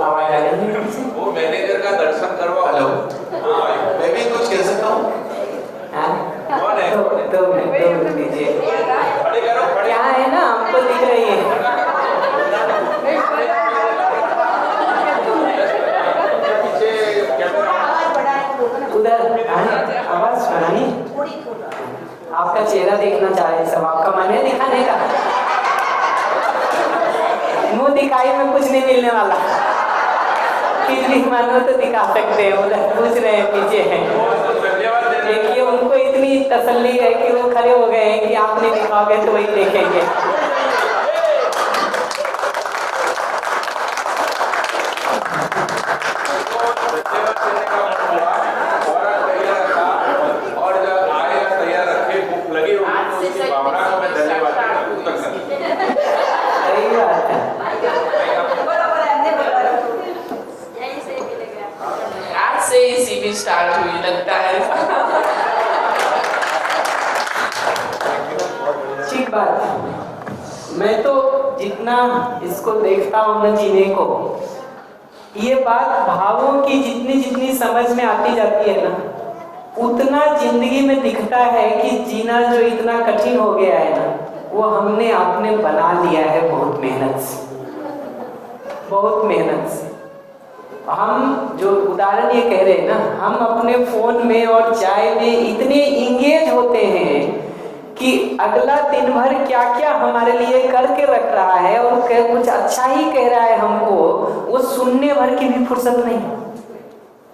आवाज आ रही है? वो मैनेजर का दर्शन करवाओ। हेलो, हाँ, मैं भी कुछ कह सकता हूँ? कौन है? दो मिनट दीजिए। खड़े करो, खड़े। क्या है ना, हमको दिख रही है। पीछे कैमरा उधर आवाज बढ़ानी। आपका चेहरा देखना चाह रहे सब, आपका मन है दिखाने का? मुंह दिखाई में कुछ नहीं मिलने वाला, फिर भी मानो तो दिखा सकते हैं। उधर पूछ रहे हैं, पीछे हैं। देखिए, उनको इतनी तसल्ली है कि वो खड़े हो गए हैं कि आप नहीं दिखाओगे तो वही देखेंगे। और जब आए तैयार रखे, भूख लगी होगी तो उसकी भावना को मैं धन्यवाद देता हूं। सही बात है। आज से ही सीबी स्टार्ट हुई लगता है। ठीक बात है। मैं तो जितना इसको देखता हूँ न जीने को, ये बात भावों की जितनी जितनी समझ में आती जाती है ना, उतना जिंदगी में दिखता है कि जीना जो इतना कठिन हो गया है ना, वो हमने आपने बना लिया है बहुत मेहनत से, बहुत मेहनत से। हम जो उदाहरण ये कह रहे हैं ना, हम अपने फोन में और चाय में इतने इंगेज होते हैं कि अगला दिन भर क्या क्या हमारे लिए करके रख रहा है और कुछ अच्छा ही कह रहा है हमको, वो सुनने भर की भी फुर्सत नहीं,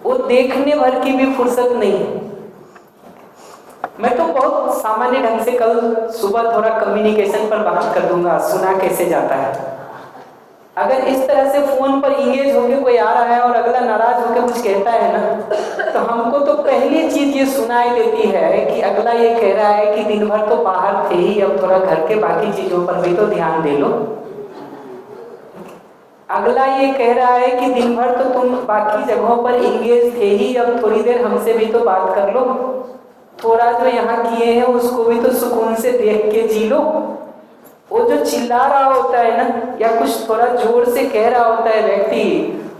वो देखने भर की भी फुर्सत नहीं। मैं तो बहुत सामान्य ढंग से कल सुबह थोड़ा कम्युनिकेशन पर बात कर दूंगा, सुना कैसे जाता है। अगर इस तरह से फोन पर इंगेज होके कोई आ रहा है और अगला नाराज होके कुछ कहता है ना, तो हमको तो पहली चीज ये सुनाई देती है कि अगला ये कह रहा है कि दिन भर तो बाहर थे ही, अब थोड़ा घर के बाकी चीजों पर भी तो ध्यान दे लो। अगला ये कह रहा है कि दिन भर तो तुम बाकी जगहों पर इंगेज थे ही, अब थोड़ी देर हमसे भी तो बात कर लो, थोड़ा जो यहाँ किए हैं उसको भी तो सुकून से देख के जी लो। वो जो चिल्ला रहा होता है ना, या कुछ थोड़ा जोर से कह रहा होता है व्यक्ति,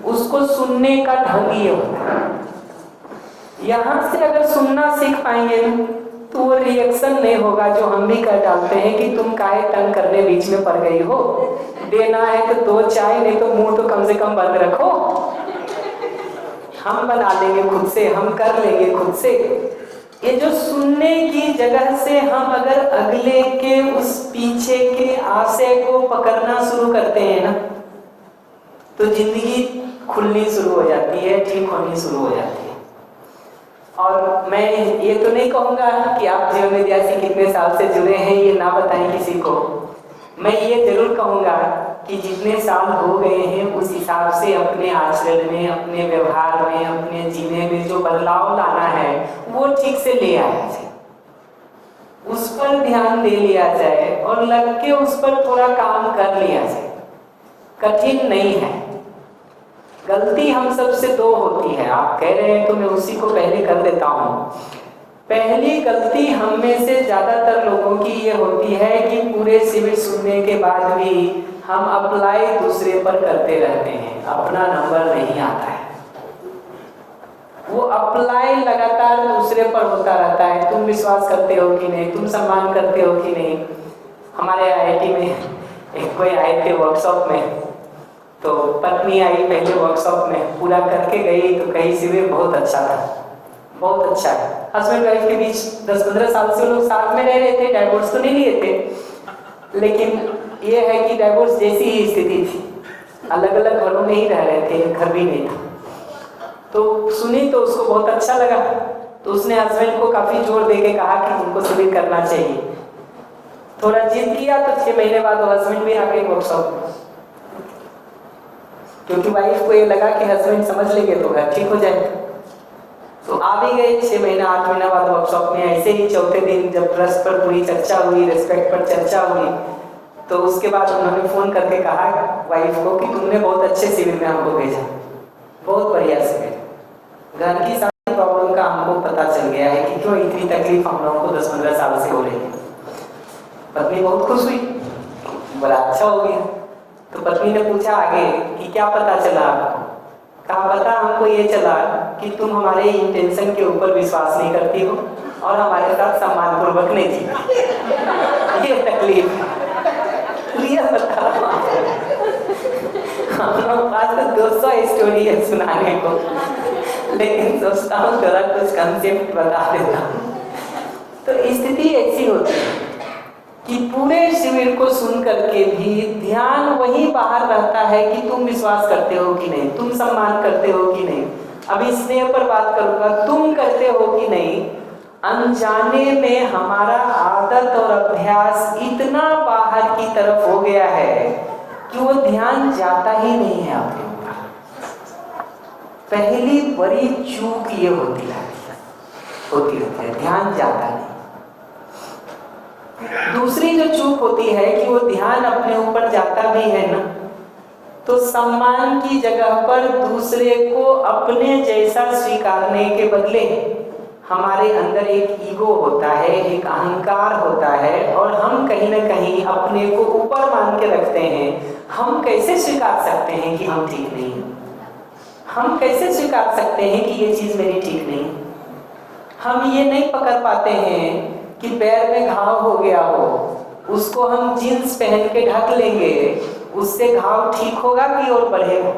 उसको सुनने का ढंग ये होता है। यहाँ से अगर सुनना सीख पाएंगे ना, तो वो रिएक्शन नहीं होगा जो हम भी कर डालते हैं कि तुम काहे तंग करने बीच में पड़ गई हो, देना है तो दो चाय, नहीं तो मुंह तो कम से कम बंद रखो, हम बना लेंगे खुद से, हम कर लेंगे खुद से। ये जो सुनने की जगह से हम अगर अगले के उस पीछे के आशय को पकड़ना शुरू करते हैं ना, तो जिंदगी खुलनी शुरू हो जाती है, ठीक होनी शुरू हो जाती है। और मैं ये तो नहीं कहूँगा कि आप जीवन विद्यार्थी कितने साल से जुड़े हैं ये ना बताएं किसी को, मैं ये जरूर कहूँगा कि जितने साल हो गए हैं उस हिसाब से अपने आचरण में, अपने व्यवहार में, अपने जीने में जो बदलाव लाना है वो ठीक से ले आया जाए, उस पर ध्यान दे लिया जाए और लग के उस पर थोड़ा काम कर लिया जाए। कठिन नहीं है। गलती हम सबसे दो होती है, आप कह रहे हैं तो मैं उसी को पहले कर देता हूँ। पहली गलती हम में से ज्यादातर लोगों की ये होती है कि पूरे शिविर सुनने के बाद भी हम अप्लाई दूसरे पर करते रहते हैं, अपना नंबर नहीं आता है। वो अप्लाई लगातार दूसरे पर होता रहता है, तुम विश्वास करते हो कि नहीं, तुम सम्मान करते हो कि नहीं। हमारे आईआईटी में एक कोई आए थे वर्कशॉप में, तो पत्नी आई पहले वर्कशॉप में, पूरा करके गई तो कहीं शिविर बहुत अच्छा था, बहुत अच्छा है। हस्बैंड वाइफ के बीच 10-15 साल से लोग साथ में रह रहे थे, डाइवोर्स तो नहीं लिए थे, लेकिन ये है कि डाइवोर्स जैसी ही स्थिति थी, अलग अलग घरों में ही रह रहे थे, घर भी नहीं था। तो सुनी तो उसको बहुत अच्छा लगा, तो उसने हस्बैंड को काफी जोर देके कहा कि उनको शिविर करना चाहिए। थोड़ा जिद किया तो 6 महीने बाद हस्बैंड भी आ गए वर्कशॉप में, क्योंकि वाइफ को ये लगा कि हस्बैंड समझ लेंगे तो घर ठीक हो जाएगा। तो आ भी गए 6 महीना 8 महीना बाद वर्कशॉप में। ऐसे ही चौथे दिन जब ट्रस्ट पर पूरी चर्चा हुई, रिस्पेक्ट पर चर्चा हुई, तो उसके बाद उन्होंने फोन करके कहा वाइफ को कि तुमने बहुत अच्छे शिविर में हमको भेजा, बहुत बढ़िया शिविर, घर की सारी प्रॉब्लम का हमको पता चल गया है कि क्यों इतनी तकलीफ हम लोगों को 10-15 साल से हो रही है। पत्नी बहुत खुश हुई, बड़ा अच्छा हो गया। तो पत्नी ने पूछा आगे कि क्या पता चला आपको? कहा पता हमको ये चला कि तुम हमारे इंटेंशन के ऊपर विश्वास नहीं करती हो और हमारे साथ सम्मानपूर्वक नहीं जीती। ये तकलीफ है, बता हम लोग पास तो 200 स्टोरी है सुनाने को, लेकिन सोचता हूँ थोड़ा कुछ कंसेप्ट बता देता हूँ। तो स्थिति ऐसी होती है कि पूरे शिविर को सुन करके भी ध्यान वही बाहर रहता है कि तुम विश्वास करते हो कि नहीं, तुम सम्मान करते हो कि नहीं। अभी स्नेह पर बात करूंगा, तुम करते हो कि नहीं। अनजाने में हमारा आदत और अभ्यास इतना बाहर की तरफ हो गया है कि वो ध्यान जाता ही नहीं है आपके ऊपर। पहली बड़ी चूक ये होती रहती है, ध्यान जाता नहीं। दूसरी जो चूक होती है कि वो ध्यान अपने ऊपर जाता भी है ना, तो सम्मान की जगह पर दूसरे को अपने जैसा स्वीकारने के बदले हमारे अंदर एक ईगो होता है, एक अहंकार होता है, और हम कहीं ना कहीं अपने को ऊपर मान के रखते हैं। हम कैसे स्वीकार सकते हैं कि हम ठीक नहीं हैं? हम कैसे स्वीकार सकते हैं कि ये चीज़ मेरी ठीक नहीं है? हम ये नहीं पकड़ पाते हैं कि पैर में घाव हो गया हो, उसको हम जीन्स पहन के ढक लेंगे, उससे घाव ठीक होगा कि और बढ़ेगा?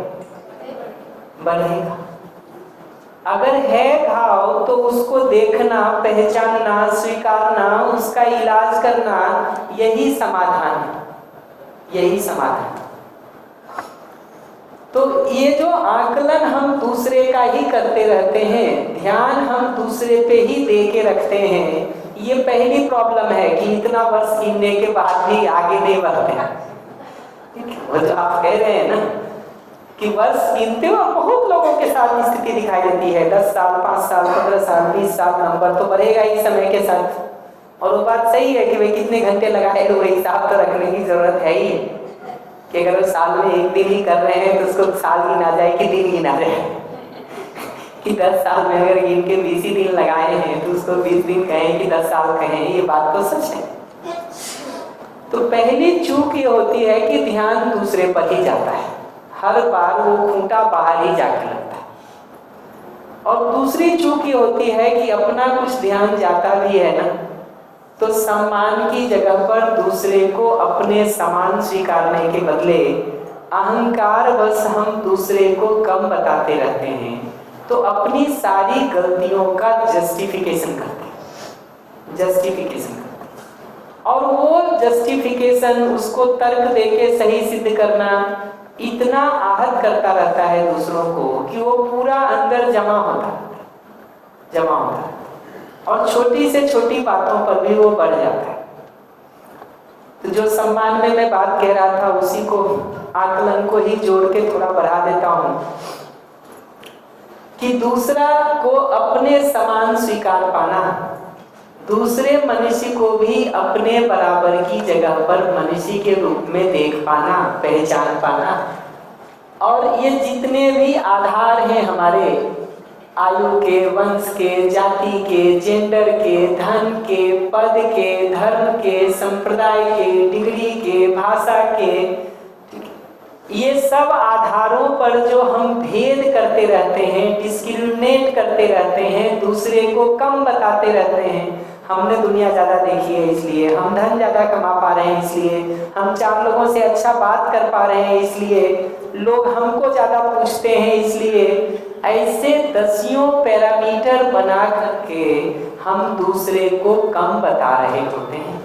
बढ़ेगा। अगर है घाव तो उसको देखना, पहचानना, स्वीकारना, उसका इलाज करना, यही समाधान है, यही समाधान। तो ये जो आकलन हम दूसरे का ही करते रहते हैं, ध्यान हम दूसरे पे ही दे के रखते हैं, ये पहली प्रॉब्लम है कि इतना वर्ष गिनने के बाद भी आगे नहीं बढ़ते हैं। वो जो आप कह रहे हैं ना कि वर्ष गिनते हो, बहुत लोगों के साथ स्थिति दिखाई देती है। 10 साल, 5 साल, 15 साल, 20 साल, नंबर तो बढ़ेगा ही समय के साथ। और वो बात सही है कि भाई कितने घंटे लगाए, तो वही हिसाब तो रखने की जरूरत है ही, कि अगर वो साल में एक दिन ही कर रहे हैं तो उसको साल गिना जाए कि दिन गिना जाए। कि 10 साल में अगर गिन के 20 ही दिन लगाए हैं तो उसको 20 दिन कहें कि 10 साल कहें, ये बात तो सच है। तो पहली चूक ये होती है कि ध्यान दूसरे पर ही जाता है, हर बार वो खूंटा बाहर ही जाकर लगता है। और दूसरी चूक ये होती है कि अपना कुछ ध्यान जाता भी है ना, तो सम्मान की जगह पर दूसरे को अपने समान स्वीकारने के बदले अहंकार बस हम दूसरे को कम बताते रहते हैं। तो अपनी सारी गलतियों का जस्टिफिकेशन करते हैं, जस्टिफिकेशन करते हैं। और वो जस्टिफिकेशन, उसको तर्क देके सही सिद्ध करना इतना आहत करता रहता है दूसरों को कि वो पूरा अंदर जमा होता है, और छोटी से छोटी बातों पर भी वो बढ़ जाता है। तो जो सम्मान में मैं बात कह रहा था, उसी को, आकलन को ही जोड़ के थोड़ा बढ़ा देता हूं कि दूसरा को अपने समान स्वीकार पाना, दूसरे मनुष्य को भी अपने बराबर की जगह पर मनुष्य के रूप में देख पाना, पहचान पाना। और ये जितने भी आधार हैं हमारे, आयु के, वंश के, जाति के, जेंडर के, धन के, पद के, धर्म के, संप्रदाय के, डिग्री के, भाषा के, ये सब आधारों पर जो हम भेद करते रहते हैं, डिस्क्रिमिनेट करते रहते हैं, दूसरे को कम बताते रहते हैं। हमने दुनिया ज़्यादा देखी है इसलिए, हम धन ज़्यादा कमा पा रहे हैं इसलिए, हम 4 लोगों से अच्छा बात कर पा रहे हैं इसलिए, लोग हमको ज़्यादा पूछते हैं इसलिए, ऐसे दसियों पैरामीटर बना करके हम दूसरे को कम बता रहे होते हैं।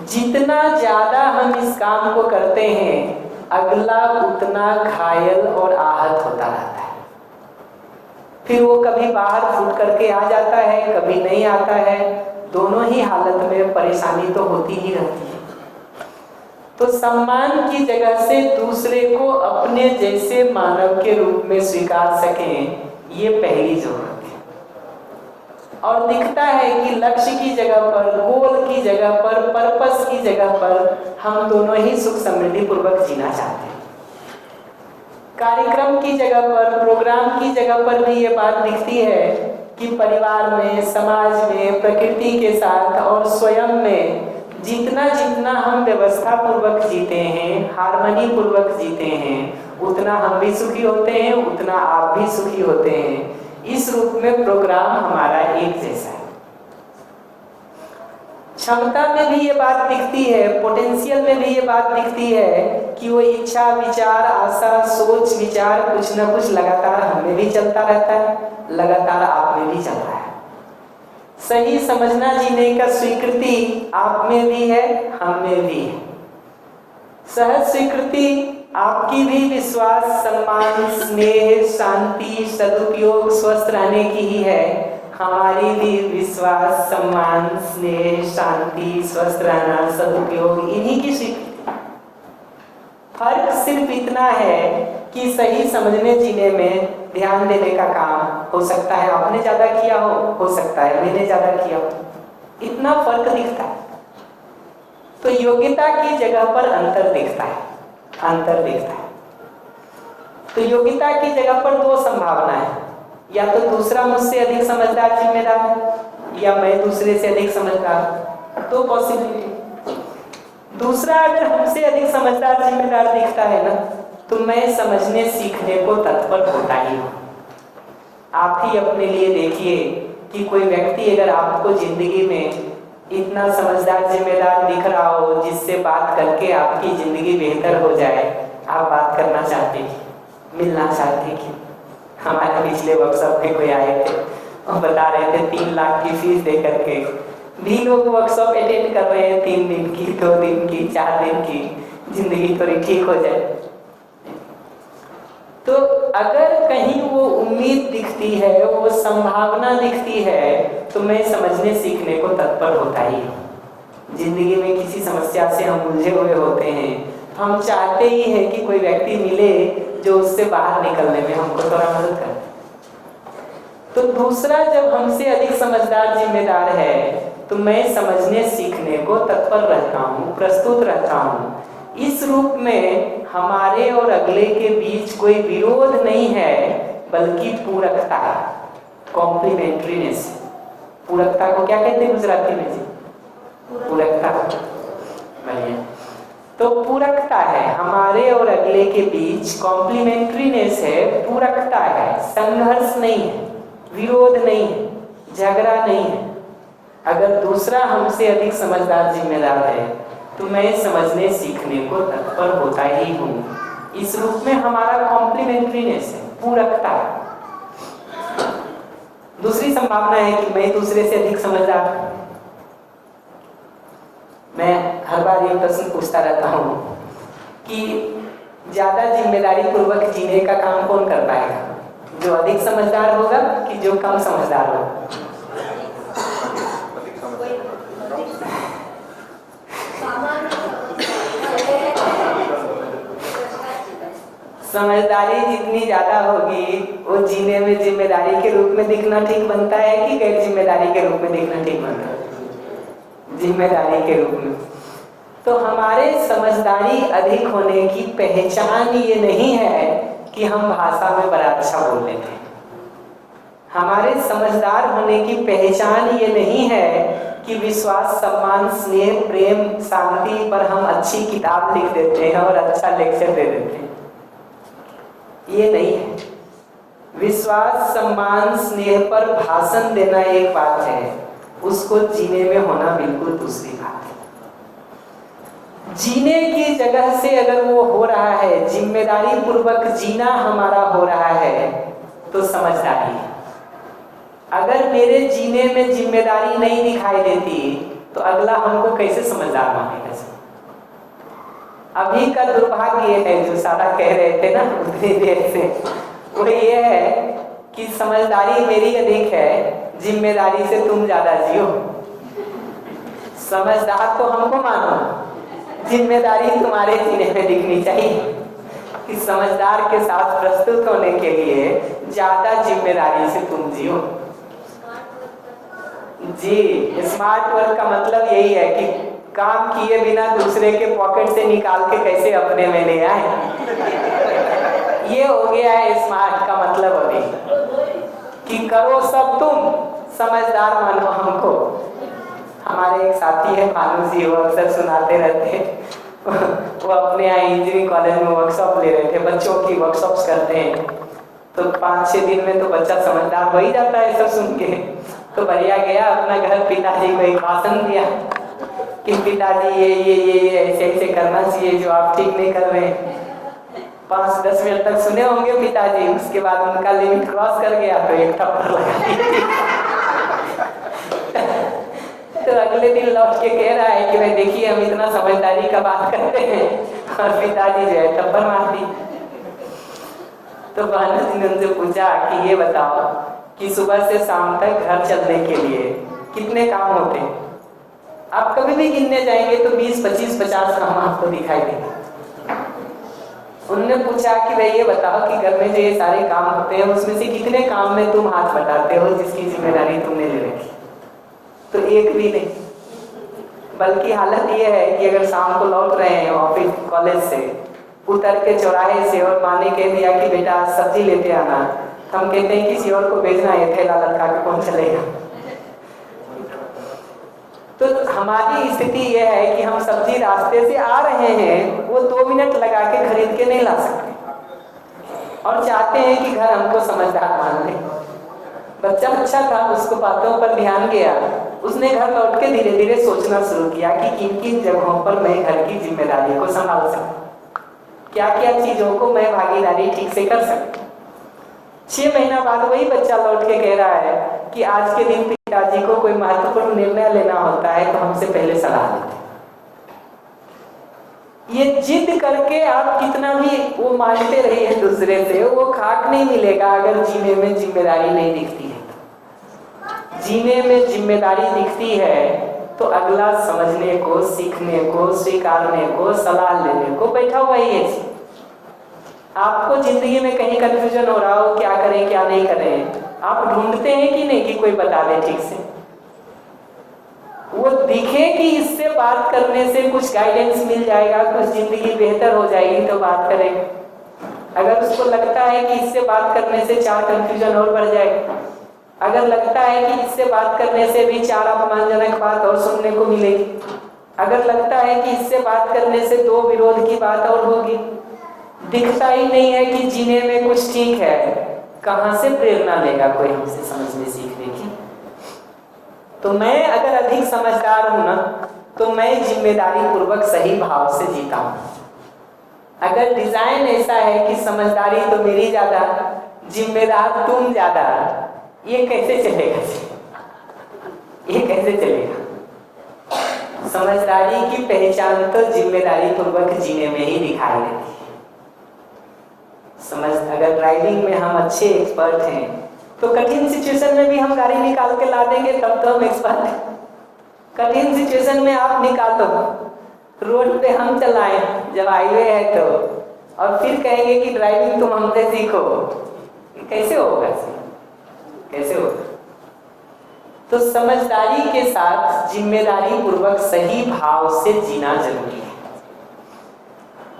जितना ज़्यादा हम इस काम को करते हैं, अगला उतना घायल और आहत होता रहता है। फिर वो कभी बाहर फूट करके आ जाता है, कभी नहीं आता है, दोनों ही हालत में परेशानी तो होती ही रहती है। तो सम्मान की जगह से दूसरे को अपने जैसे मानव के रूप में स्वीकार सकें, ये पहली जरूरत है। और दिखता है कि लक्ष्य की जगह पर, गोल की जगह पर, पर्पस की जगह पर हम दोनों ही सुख समृद्धि पूर्वक जीना चाहते हैं। कार्यक्रम की जगह पर, प्रोग्राम की जगह पर भी ये बात दिखती है कि परिवार में, समाज में, प्रकृति के साथ और स्वयं में जितना जितना हम व्यवस्था पूर्वक जीते हैं, हार्मनी पूर्वक जीते हैं, उतना हम भी सुखी होते हैं, उतना आप भी सुखी होते हैं। इस रूप में प्रोग्राम हमारा एक जैसा है। क्षमता में भी ये बात दिखती है, पोटेंशियल में भी ये बात दिखती है कि वो इच्छा, विचार, आशा, सोच, विचार कुछ ना कुछ लगातार हमें भी चलता रहता है, लगातार आप में भी चल रहा है। सही समझना जीने का स्वीकृति आप में भी है, हम में भी है। सहज स्वीकृति आपकी भी विश्वास, सम्मान, स्नेह, शांति, सदुपयोग, स्वस्थ रहने की ही है। हमारी भी विश्वास, सम्मान, स्नेह, शांति, स्वस्थ रहना, सदुपयोग, इन्हीं की स्वीकृति। फर्क सिर्फ इतना है कि सही समझने जीने में ध्यान देने का काम हो सकता है आपने ज्यादा किया हो सकता है मैंने ज्यादा किया हो, इतना फर्क दिखता है। तो योग्यता की जगह पर अंतर दिखता है, अंतर दिखता है। तो योग्यता की जगह पर दो संभावना है, या तो दूसरा मुझसे अधिक समझदार जिम्मेदार है, या मैं दूसरे से अधिक समझदार। दो पॉसिबिलिटी। दूसरा अगर हमसे अधिक समझदार जिम्मेदार दिखता है ना, तो मैं समझने सीखने को तत्पर होता ही हूँ। आप ही अपने लिए देखिए कि कोई व्यक्ति अगर आपको जिंदगी में इतना समझदार जिम्मेदार दिख रहा हो, जिससे बात करके आपकी जिंदगी बेहतर हो जाए, आप बात करना चाहते हैं, मिलना चाहते हैं। हमारे पिछले वर्कशॉप में कोई आए थे और बता रहे थे 3 लाख की फीस दे करके भी लोग वर्कशॉप अटेंड कर रहे हैं, 3 दिन की, 2 दिन की, 4 दिन की, जिंदगी थोड़ी ठीक हो जाए। तो अगर कहीं वो उम्मीद दिखती है, वो संभावना दिखती है, तो मैं समझने सीखने को तत्पर होता ही हूँ। जिंदगी में किसी समस्या से हम उलझे हुए होते हैं, हम चाहते ही हैं कि कोई व्यक्ति मिले जो उससे बाहर निकलने में हमको थोड़ा मदद करे। तो दूसरा जब हमसे अधिक समझदार जिम्मेदार है, तो मैं समझने सीखने को तत्पर रहता हूँ, प्रस्तुत रहता हूँ। इस रूप में हमारे और अगले के बीच कोई विरोध नहीं है, बल्कि पूरकता, कॉम्प्लीमेंट्रीनेस। पूरकता को क्या कहते हैं गुजराती में जी? पूरकता। बढ़िया। तो पूरकता है हमारे और अगले के बीच, कॉम्प्लीमेंट्रीनेस है, पूरकता है, संघर्ष नहीं है, विरोध नहीं है, झगड़ा नहीं है। अगर दूसरा हमसे अधिक समझदार जिम्मेदार है, तो मैं समझने सीखने को तत्पर होता ही हूँ। इस रूप में हमारा कॉम्प्लीमेंट्रीनेस है, पूरकता है। दूसरी संभावना है कि मैं दूसरे से अधिक समझदार हूँ। मैं हर बार ये प्रश्न पूछता रहता हूँ कि ज्यादा जिम्मेदारी पूर्वक जीने का काम कौन कर पाएगा, जो अधिक समझदार होगा कि जो कम समझदार होगा? समझदारी जितनी ज्यादा होगी, वो जीने में जिम्मेदारी के रूप में दिखना ठीक बनता है कि गैर जिम्मेदारी के रूप में दिखना ठीक बनता है? जिम्मेदारी के रूप में। तो हमारे समझदारी अधिक होने की पहचान ये नहीं है कि हम भाषा में बड़ा अच्छा बोल लेते हैं। हमारे समझदार होने की पहचान ये नहीं है कि विश्वास, सम्मान, स्नेह, प्रेम, शांति पर हम अच्छी किताब लिख देते हैं और अच्छा लेक्चर दे देते हैं। ये नहीं है। विश्वास, सम्मान, स्नेह पर भाषण देना एक बात है, उसको जीने में होना बिल्कुल दूसरी बात है। जीने की जगह से अगर वो हो रहा है, जिम्मेदारी पूर्वक जीना हमारा हो रहा है, तो समझदारी है। अगर मेरे जीने में जिम्मेदारी नहीं दिखाई देती, तो अगला हमको कैसे समझदार मानेगा? अभी का दुर्भाग्य है, जो सारा कह रहे थे ना उतनी देर से, वो ये है कि समझदारी मेरी अधिक है, जिम्मेदारी से तुम ज्यादा जियो। समझदार तो हमको मानो, जिम्मेदारी तुम्हारे जीने में दिखनी चाहिए कि समझदार के साथ प्रस्तुत होने के लिए ज्यादा जिम्मेदारी से तुम जियो। जी, स्मार्ट वर्क का मतलब यही है कि काम किए बिना दूसरे के पॉकेट से निकाल के कैसे अपने में ले आए। ये हो गया है स्मार्ट का मतलब अभी, कि करो सब तुम, समझदार मानो हमको। हमारे एक साथी है भानु जी, वो अक्सर सुनाते रहते हैं। वो अपने यहाँ इंजीनियरिंग कॉलेज में वर्कशॉप ले रहे थे, बच्चों की वर्कशॉप्स करते हैं। तो 5-6 दिन में तो बच्चा समझदार हो ही जाता है सब सुन के। तो बढ़िया गया अपना घर, पिताजी को एक भाषण दिया कि पिताजी ये ऐसे ऐसे करना चाहिए जो आप ठीक नहीं कर रहे हैं। 5-10 मिनट तक सुने होंगे पिताजी, उसके बाद उनका लिमिट क्रॉस कर गया तो एक थप्पड़ लगा दी। तो अगले दिन लौट के कह रहा है कि भाई देखिए हम इतना समझदारी का बात करते हैं और पिताजी जो है थप्पड़ मार दी। तो भानु जी ने उनसे पूछा कि ये बताओ कि सुबह से शाम तक घर चलने के लिए कितने काम होते हैं? आप कभी भी गिनने जाएंगे तो 20, 25, 50 काम आपको दिखाई देंगे। उन्होंने पूछा कि भाई ये बताओ कि घर में जो ये सारे काम होते हैं उसमें से कितने काम में तुम हाथ बटाते हो जिसकी जिम्मेदारी तुमने ले रखी? तो एक भी नहीं। बल्कि हालत ये है कि अगर शाम को लौट रहे हैं ऑफिस कॉलेज से, उतर के चौराहे से और माँ ने कह दिया कि बेटा सब्जी लेते आना, तो हम कहते हैं किसी और को भेजना है, थैला लटका के कौन चलेगा? तो हमारी स्थिति यह है कि हम सब्जी रास्ते से आ रहे हैं, वो 2 मिनट लगा के खरीद के नहीं ला सकते और चाहते हैं कि घर हमको समझदार मान ले। बच्चा अच्छा था, उसको बातों पर ध्यान गया, उसने घर लौट के धीरे धीरे सोचना शुरू किया कि किन किन जगहों पर मैं घर की जिम्मेदारी को संभाल सकता, क्या क्या चीजों को मैं भागीदारी ठीक से कर सकता। 6 महीना बाद वही बच्चा लौट के कह रहा है कि आज के दिन पिताजी को कोई महत्वपूर्ण निर्णय लेना होता है तो हमसे पहले सलाह लेते। ये जिद करके आप कितना भी वो मांगते रहिए दूसरे से, वो खाक नहीं मिलेगा अगर जीने में जिम्मेदारी नहीं दिखती है। जीने में जिम्मेदारी दिखती है तो अगला समझने को, सीखने को, स्वीकारने को, सलाह लेने को बैठा हुआ ही है। आपको जिंदगी में कहीं कंफ्यूजन हो रहा हो क्या करें क्या नहीं करें, आप ढूंढते हैं कि नहीं कि कोई बता दे ठीक से, वो दिखे कि इससे बात करने से कुछ गाइडेंस मिल जाएगा, कुछ जिंदगी बेहतर हो जाएगी तो बात करें। अगर उसको लगता है कि इससे बात करने से 4 कंफ्यूजन और बढ़ जाएगा, अगर लगता है कि इससे बात करने से भी 4 अपमानजनक बात और सुनने को मिलेगी, अगर लगता है कि इससे बात करने से 2 विरोध की बात और होगी, दिखता ही नहीं है कि जीने में कुछ ठीक है, कहां से प्रेरणा लेगा कोई हमसे समझने सीखने की? तो मैं अगर अधिक समझदार हूं ना तो मैं जिम्मेदारी पूर्वक सही भाव से जीता हूं। अगर डिजाइन ऐसा है कि समझदारी तो मेरी ज्यादा, जिम्मेदार तुम ज्यादा, ये कैसे चलेगा? ये कैसे चलेगा? समझदारी की पहचान तो जिम्मेदारी पूर्वक जीने में ही दिखाई देती है। समझ, अगर ड्राइविंग में हम अच्छे एक्सपर्ट हैं तो कठिन सिचुएशन में भी हम गाड़ी निकाल के ला देंगे, तब तो हम एक्सपर्ट हैं। कठिन सिचुएशन में आप निकालो, रोड पे हम चलाएं जब हाईवे है तो, और फिर कहेंगे कि ड्राइविंग तुम हमसे सीखो, कैसे होगा? कैसे होगा? तो समझदारी के साथ जिम्मेदारी पूर्वक सही भाव से जीना जरूरी है।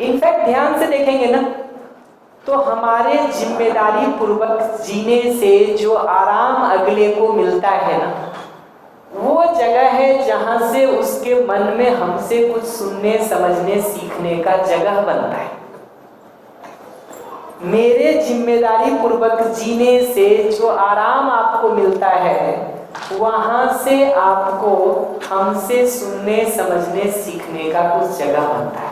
इनफैक्ट ध्यान से देखेंगे ना तो हमारे जिम्मेदारी पूर्वक जीने से जो आराम अगले को मिलता है ना, वो जगह है जहां से उसके मन में हमसे कुछ सुनने, समझने, सीखने का जगह बनता है। मेरे जिम्मेदारी पूर्वक जीने से जो आराम आपको मिलता है, वहां से आपको हमसे सुनने, समझने, सीखने का कुछ जगह बनता है।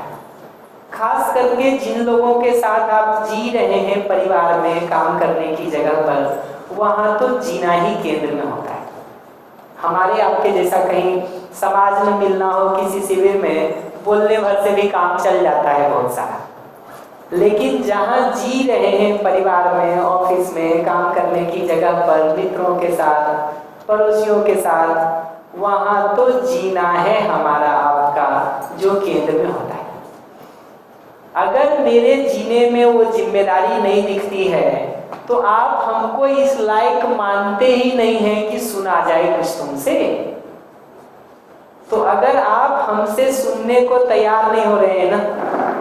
खास करके जिन लोगों के साथ आप जी रहे हैं परिवार में, काम करने की जगह पर, वहां तो जीना ही केंद्र में होता है। हमारे आपके जैसा कहीं समाज में मिलना हो किसी शिविर में, बोलने भर से भी काम चल जाता है बहुत सारा। लेकिन जहां जी रहे हैं परिवार में, ऑफिस में, काम करने की जगह पर, मित्रों के साथ, पड़ोसियों के साथ, वहां तो जीना है हमारा आपका जो केंद्र में होता है। अगर मेरे जीने में वो जिम्मेदारी नहीं दिखती है तो आप हमको इस लायक मानते ही नहीं हैं कि सुना जाए कुछ तुमसे। तो अगर आप हमसे सुनने को तैयार नहीं हो रहे हैं ना,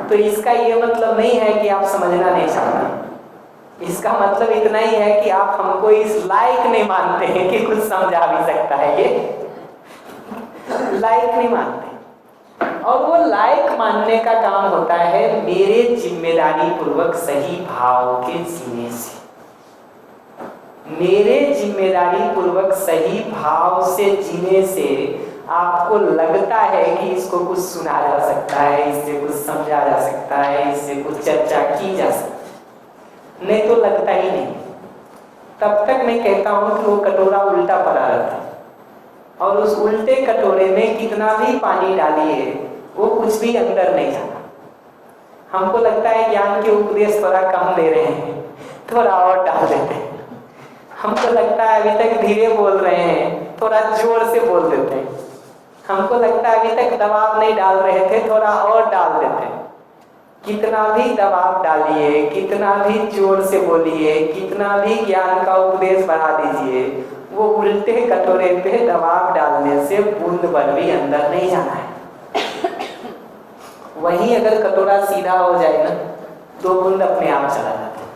तो इसका ये मतलब नहीं है कि आप समझना नहीं चाहते। इसका मतलब इतना ही है कि आप हमको इस लायक नहीं मानते हैं कि कुछ समझा भी सकता है ये। लायक नहीं मानते। और वो लायक मानने का काम होता है मेरे जिम्मेदारी पूर्वक सही भाव के जीने से। मेरे जिम्मेदारी पूर्वक सही भाव से जीने से आपको लगता है कि इसको कुछ सुना जा सकता है, इससे कुछ समझा जा सकता है, इससे कुछ चर्चा की जा सकती, नहीं तो लगता ही नहीं। तब तक मैं कहता हूं कि वो कटोरा उल्टा पड़ा रहता है और उस उल्टे कटोरे में कितना भी पानी डालिए वो कुछ भी अंदर नहीं जाता। हमको लगता है ज्ञान के उपदेश थोड़ा कम दे रहे हैं, थोड़ा और डाल देते हैं। हमको लगता है अभी तक धीरे बोल रहे हैं, थोड़ा जोर से बोल देते हैं। हमको लगता है अभी तक दबाव नहीं डाल रहे थे, थोड़ा और डाल देते हैं। कितना भी दबाव डालिए, कितना भी जोर से बोलिए, कितना भी ज्ञान का उपदेश बढ़ा दीजिए, वो उल्टे कटोरे पे दबाव डालने से बूंद भर भी अंदर नहीं जाना है। वहीं अगर कटोरा सीधा हो जाए ना, 2 बूंद अपने आप चला जाता है।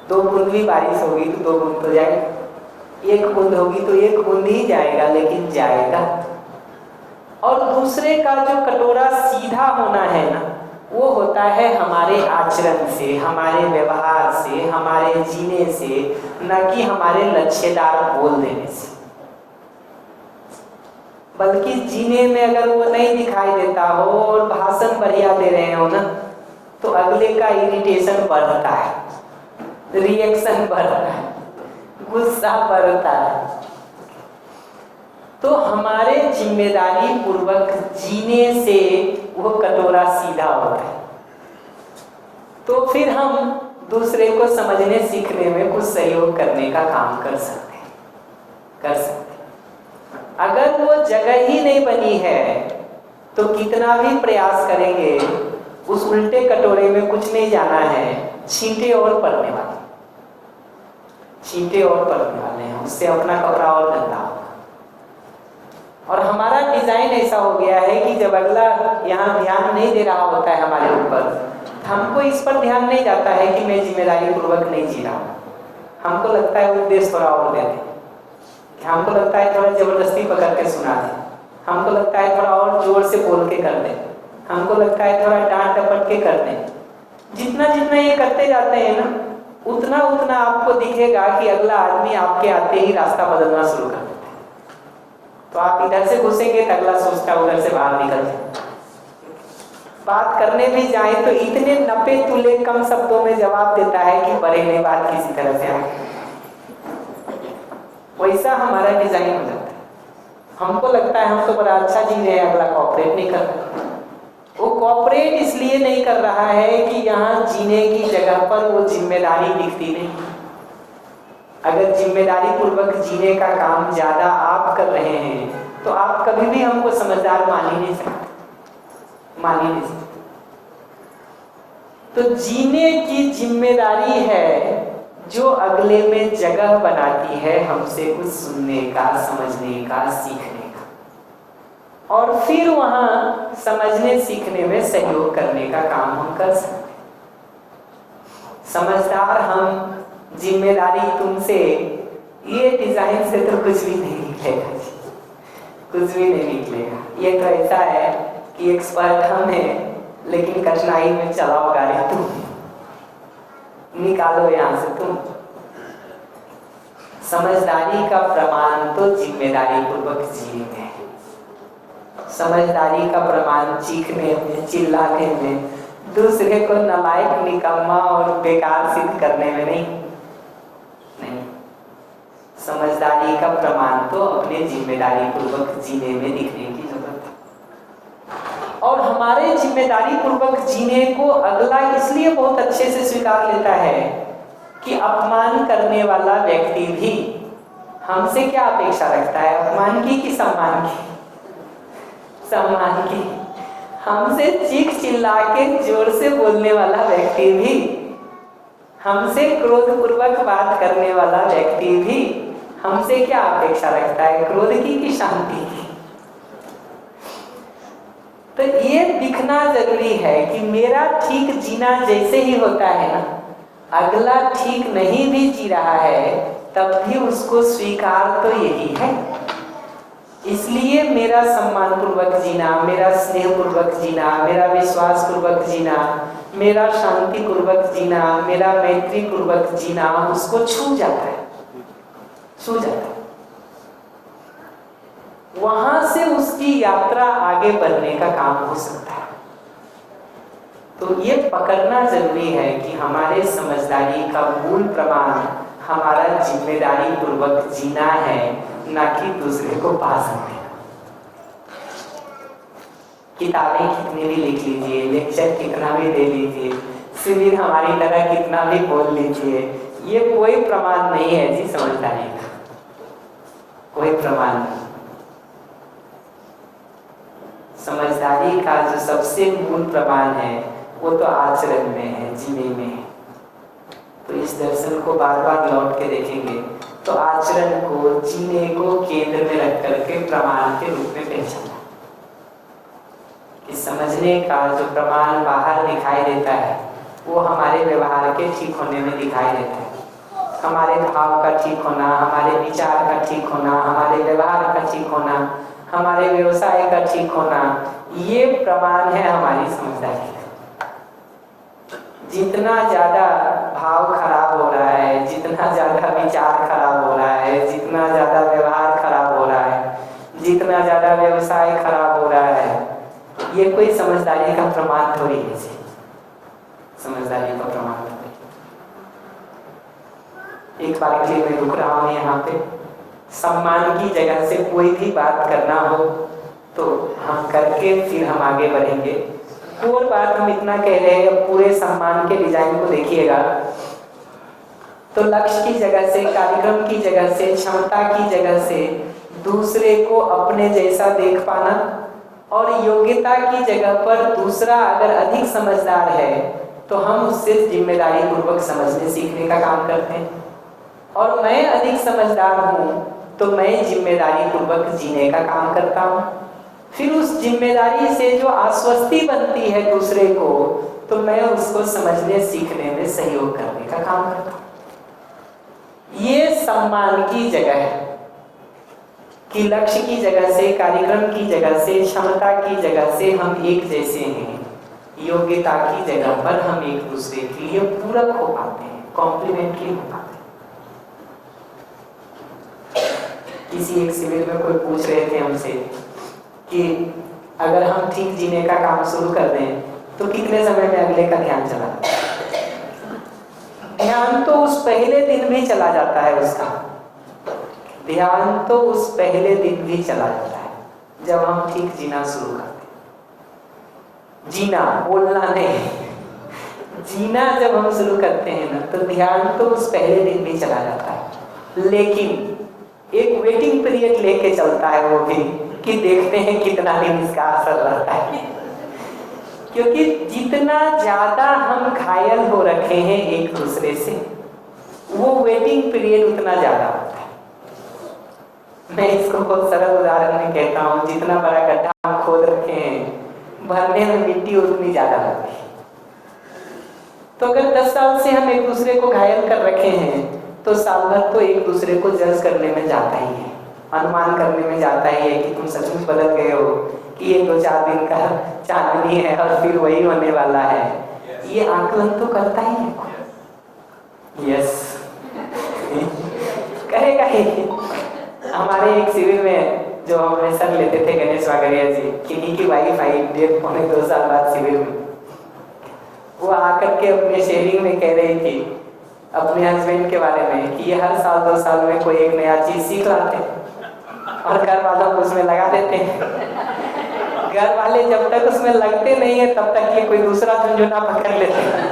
2 बूंद भी बारिश होगी तो 2 बूंद तो जाएगा, 1 बूंद होगी तो 1 बूंद ही जाएगा, लेकिन जाएगा। और दूसरे का जो कटोरा सीधा होना है ना, वो होता है हमारे आचरण से, हमारे व्यवहार से, हमारे जीने से, न कि हमारे लच्छेदार बोल देने से। बल्कि जीने में अगर वो नहीं दिखाई देता हो और भाषण बढ़िया दे रहे हो ना, तो अगले का इरिटेशन बढ़ता है, रिएक्शन बढ़ता है, गुस्सा बढ़ता है। तो हमारे जिम्मेदारी पूर्वक जीने से वो कटोरा सीधा होता है। तो फिर हम दूसरे को समझने सीखने में कुछ सहयोग करने का काम कर सकते हैं। अगर वो जगह ही नहीं बनी है तो कितना भी प्रयास करेंगे, उस उल्टे कटोरे में कुछ नहीं जाना है, छींटे और पड़ने वाले, छींटे और पड़ने वाले हैं, उससे अपना कपड़ा और गंदा होगा। और हमारा डिजाइन ऐसा हो गया है कि जब अगला यहाँ ध्यान नहीं दे रहा होता है हमारे ऊपर, हमको इस पर ध्यान नहीं जाता है कि मैं जिम्मेदारी पूर्वक नहीं जी रहा हूँ। हमको लगता है उपदेश थोड़ा और दे दें, हमको लगता है थोड़ा जबरदस्ती पकड़ के सुना दे, हमको लगता है थोड़ा और जोर से बोल के कर दे, हमको लगता है थोड़ा डांट डपट के कर दे। जितना जितना ये करते जाते हैं ना, उतना उतना आपको दिखेगा कि अगला आदमी आपके आते ही रास्ता बदलना शुरू कर देता है। तो आप इधर से घुसेंगे तो अगला सोचता है उधर से बाहर निकल जाए। बात करने भी जाए तो इतने नपे तुले कम शब्दों में जवाब देता है कि बड़े ने बात किसी तरह से आए। वैसा हमारा डिजाइन हो जाता है। हमको लगता है हम तो बड़ा अच्छा जी रहे हैं, अगला कोऑपरेट नहीं कर रहा। वो कोऑपरेट इसलिए नहीं कर रहा है कि यहाँ जीने की जगह पर वो जिम्मेदारी दिखती नहीं। अगर जिम्मेदारी पूर्वक जीने का काम ज्यादा आप कर रहे हैं तो आप कभी भी हमको समझदार मान ही नहीं सकते। तो जीने की जिम्मेदारी है जो अगले में जगह बनाती है हमसे कुछ सुनने का, समझने का, सीखने का, और फिर वहां समझने सीखने में सहयोग करने का काम हम कर सकते। समझदार हम, जिम्मेदारी तुमसे, ये डिजाइन से तो कुछ भी नहीं निकलेगा, कुछ भी नहीं निकलेगा। ये तो ऐसा है कि एक्सपर्ट हम हैं लेकिन कठिनाई में चलाओ गाड़ी तुम, निकालो यहां से तुम। समझदारी का प्रमाण तो जिम्मेदारी पूर्वक जीने में है। समझदारी का प्रमाण चीखने में, चिल्लाने में, दूसरे को नालायक, निकम्मा और बेकार सिद्ध करने में नहीं। समझदारी का प्रमाण तो अपने जिम्मेदारी पूर्वक जीने में दिखने की जरूरत है। और हमारे जिम्मेदारी पूर्वक जीने को अगला इसलिए बहुत अच्छे से स्वीकार लेता है कि अपमान करने वाला व्यक्ति भी हमसे क्या अपेक्षा रखता है, अपमान की कि सम्मान की? सम्मान की। हमसे चीख चिल्ला के जोर से बोलने वाला व्यक्ति भी, हमसे क्रोधपूर्वक बात करने वाला व्यक्ति भी हमसे क्या अपेक्षा रखता है, क्रोध की कि शांति की? तो ये दिखना जरूरी है कि मेरा ठीक जीना जैसे ही होता है ना, अगला ठीक नहीं भी जी रहा है तब भी उसको स्वीकार तो यही है। इसलिए मेरा सम्मान पूर्वक जीना, मेरा स्नेह पूर्वक जीना, मेरा विश्वास पूर्वक जीना, मेरा शांति पूर्वक जीना, मेरा मैत्री पूर्वक जीना उसको छू जाता है, छू जाता है। वहां से उसकी यात्रा आगे बढ़ने का काम हो सकता है। तो ये पकड़ना जरूरी है कि हमारे समझदारी का मूल प्रमाण हमारा जिम्मेदारी पूर्वक जीना है, ना कि दूसरे को पा सकते हैं। किताबें कितनी भी लिख लीजिए, लेक्चर कितना भी दे लीजिए, शिविर हमारी तरह कितना भी बोल लीजिए, ये कोई प्रमाण नहीं है जी समझदारी का, कोई प्रमाण नहीं। समझदारी का जो सबसे मूल प्रमाण है वो तो आचरण में है, जीने में है। तो इस दर्शन को बार बार लौट के देखेंगे तो आचरण को, जीने को केंद्र में रख करके प्रमाण के रूप में पहचाना। इस समझने का जो प्रमाण बाहर दिखाई देता है वो हमारे व्यवहार के ठीक होने में दिखाई देता है। हमारे भाव का ठीक होना, हमारे विचार का ठीक होना, हमारे व्यवहार का ठीक होना, हमारे व्यवसाय का ठीक होना, ये प्रमाण है हमारी समझदारी। जितना ज्यादा भाव खराब हो रहा है, जितना ज्यादा विचार खराब हो रहा है, जितना ज्यादा व्यवहार खराब हो रहा है, जितना ज्यादा व्यवसाय खराब हो रहा है, ये कोई समझदारी का प्रमाण थोड़ी है। समझदारी का प्रमाण थोड़ी। एक बार के लिए मैं रुक रहा हूँ यहाँ पे। सम्मान की जगह से कोई भी बात करना हो तो हम करके फिर हम आगे बढ़ेंगे। और बात हम इतना कह रहे हैं, पूरे सम्मान के डिजाइन को देखिएगा तो लक्ष्य की जगह से, कार्यक्रम की जगह से, क्षमता की जगह से दूसरे को अपने जैसा देख पाना, और योग्यता की जगह पर दूसरा अगर अधिक समझदार है तो हम उससे जिम्मेदारी पूर्वक समझने सीखने का काम करते हैं, और मैं अधिक समझदार हूँ तो मैं जिम्मेदारी पूर्वक जीने का काम करता हूँ। फिर उस जिम्मेदारी से जो आश्वस्ति बनती है दूसरे को, तो मैं उसको समझने सीखने में सहयोग करने का काम करता हूँ। ये सम्मान की जगह है कि लक्ष्य की जगह से, कार्यक्रम की जगह से, क्षमता की जगह से हम एक जैसे हैं, योग्यता की जगह पर हम एक दूसरे के लिए पूरक हो पाते हैं, कॉम्प्लीमेंट्री हो पाते हैं। किसी एक शिविर में कोई पूछ रहे थे हमसे कि अगर हम ठीक जीने का काम शुरू कर दें तो कितने समय में अगले का ध्यान चला? ध्यान तो उस पहले दिन भी चला जाता है, उसका ध्यान तो उस पहले दिन भी चला जाता है जब हम ठीक जीना शुरू करते हैं। जीना, बोलना नहीं, जीना जब हम शुरू करते हैं ना तो ध्यान तो उस पहले दिन भी चला जाता है, लेकिन एक वेटिंग पीरियड लेके चलता है वो भी, कि देखते हैं कितना दिन इसका असर रहता है। क्योंकि जितना ज्यादा हम घायल हो रखे हैं एक दूसरे से, वो वेटिंग पीरियड उतना ज्यादा होता है। मैं इसको बहुत सरल उदाहरण में कहता हूँ, जितना बड़ा गड्ढा हम खोद रखे हैं भरने में मिट्टी उतनी ज्यादा लगती है। तो अगर 10 साल से हम एक दूसरे को घायल कर रखे हैं तो साल भर तो एक दूसरे को जज करने में जाता ही है, अनुमान करने में जाता ही है कि तुम सचमुच बदल गए हो, कि ये 2-4 दिन का चांदनी है और फिर वही होने वाला है। ये आकलन तो करता ही है। यस करेगा ही। हमारे एक शिविर में जो हमारे सर लेते थे गणेश वागरिया जी, किन्हीं की वाइफ आई 1.5-2 साल बाद शिविर में। वो आकर के अपने शेयरिंग में कह रही थी अपने हस्बैंड के बारे में कि ये हर साल 2 साल में कोई एक नया चीज सीख लाते और घर वालों को उसमें लगा देते हैं। घर वाले जब तक उसमें लगते नहीं है तब तक ये कोई दूसरा झुंझुना पकड़ लेते हैं।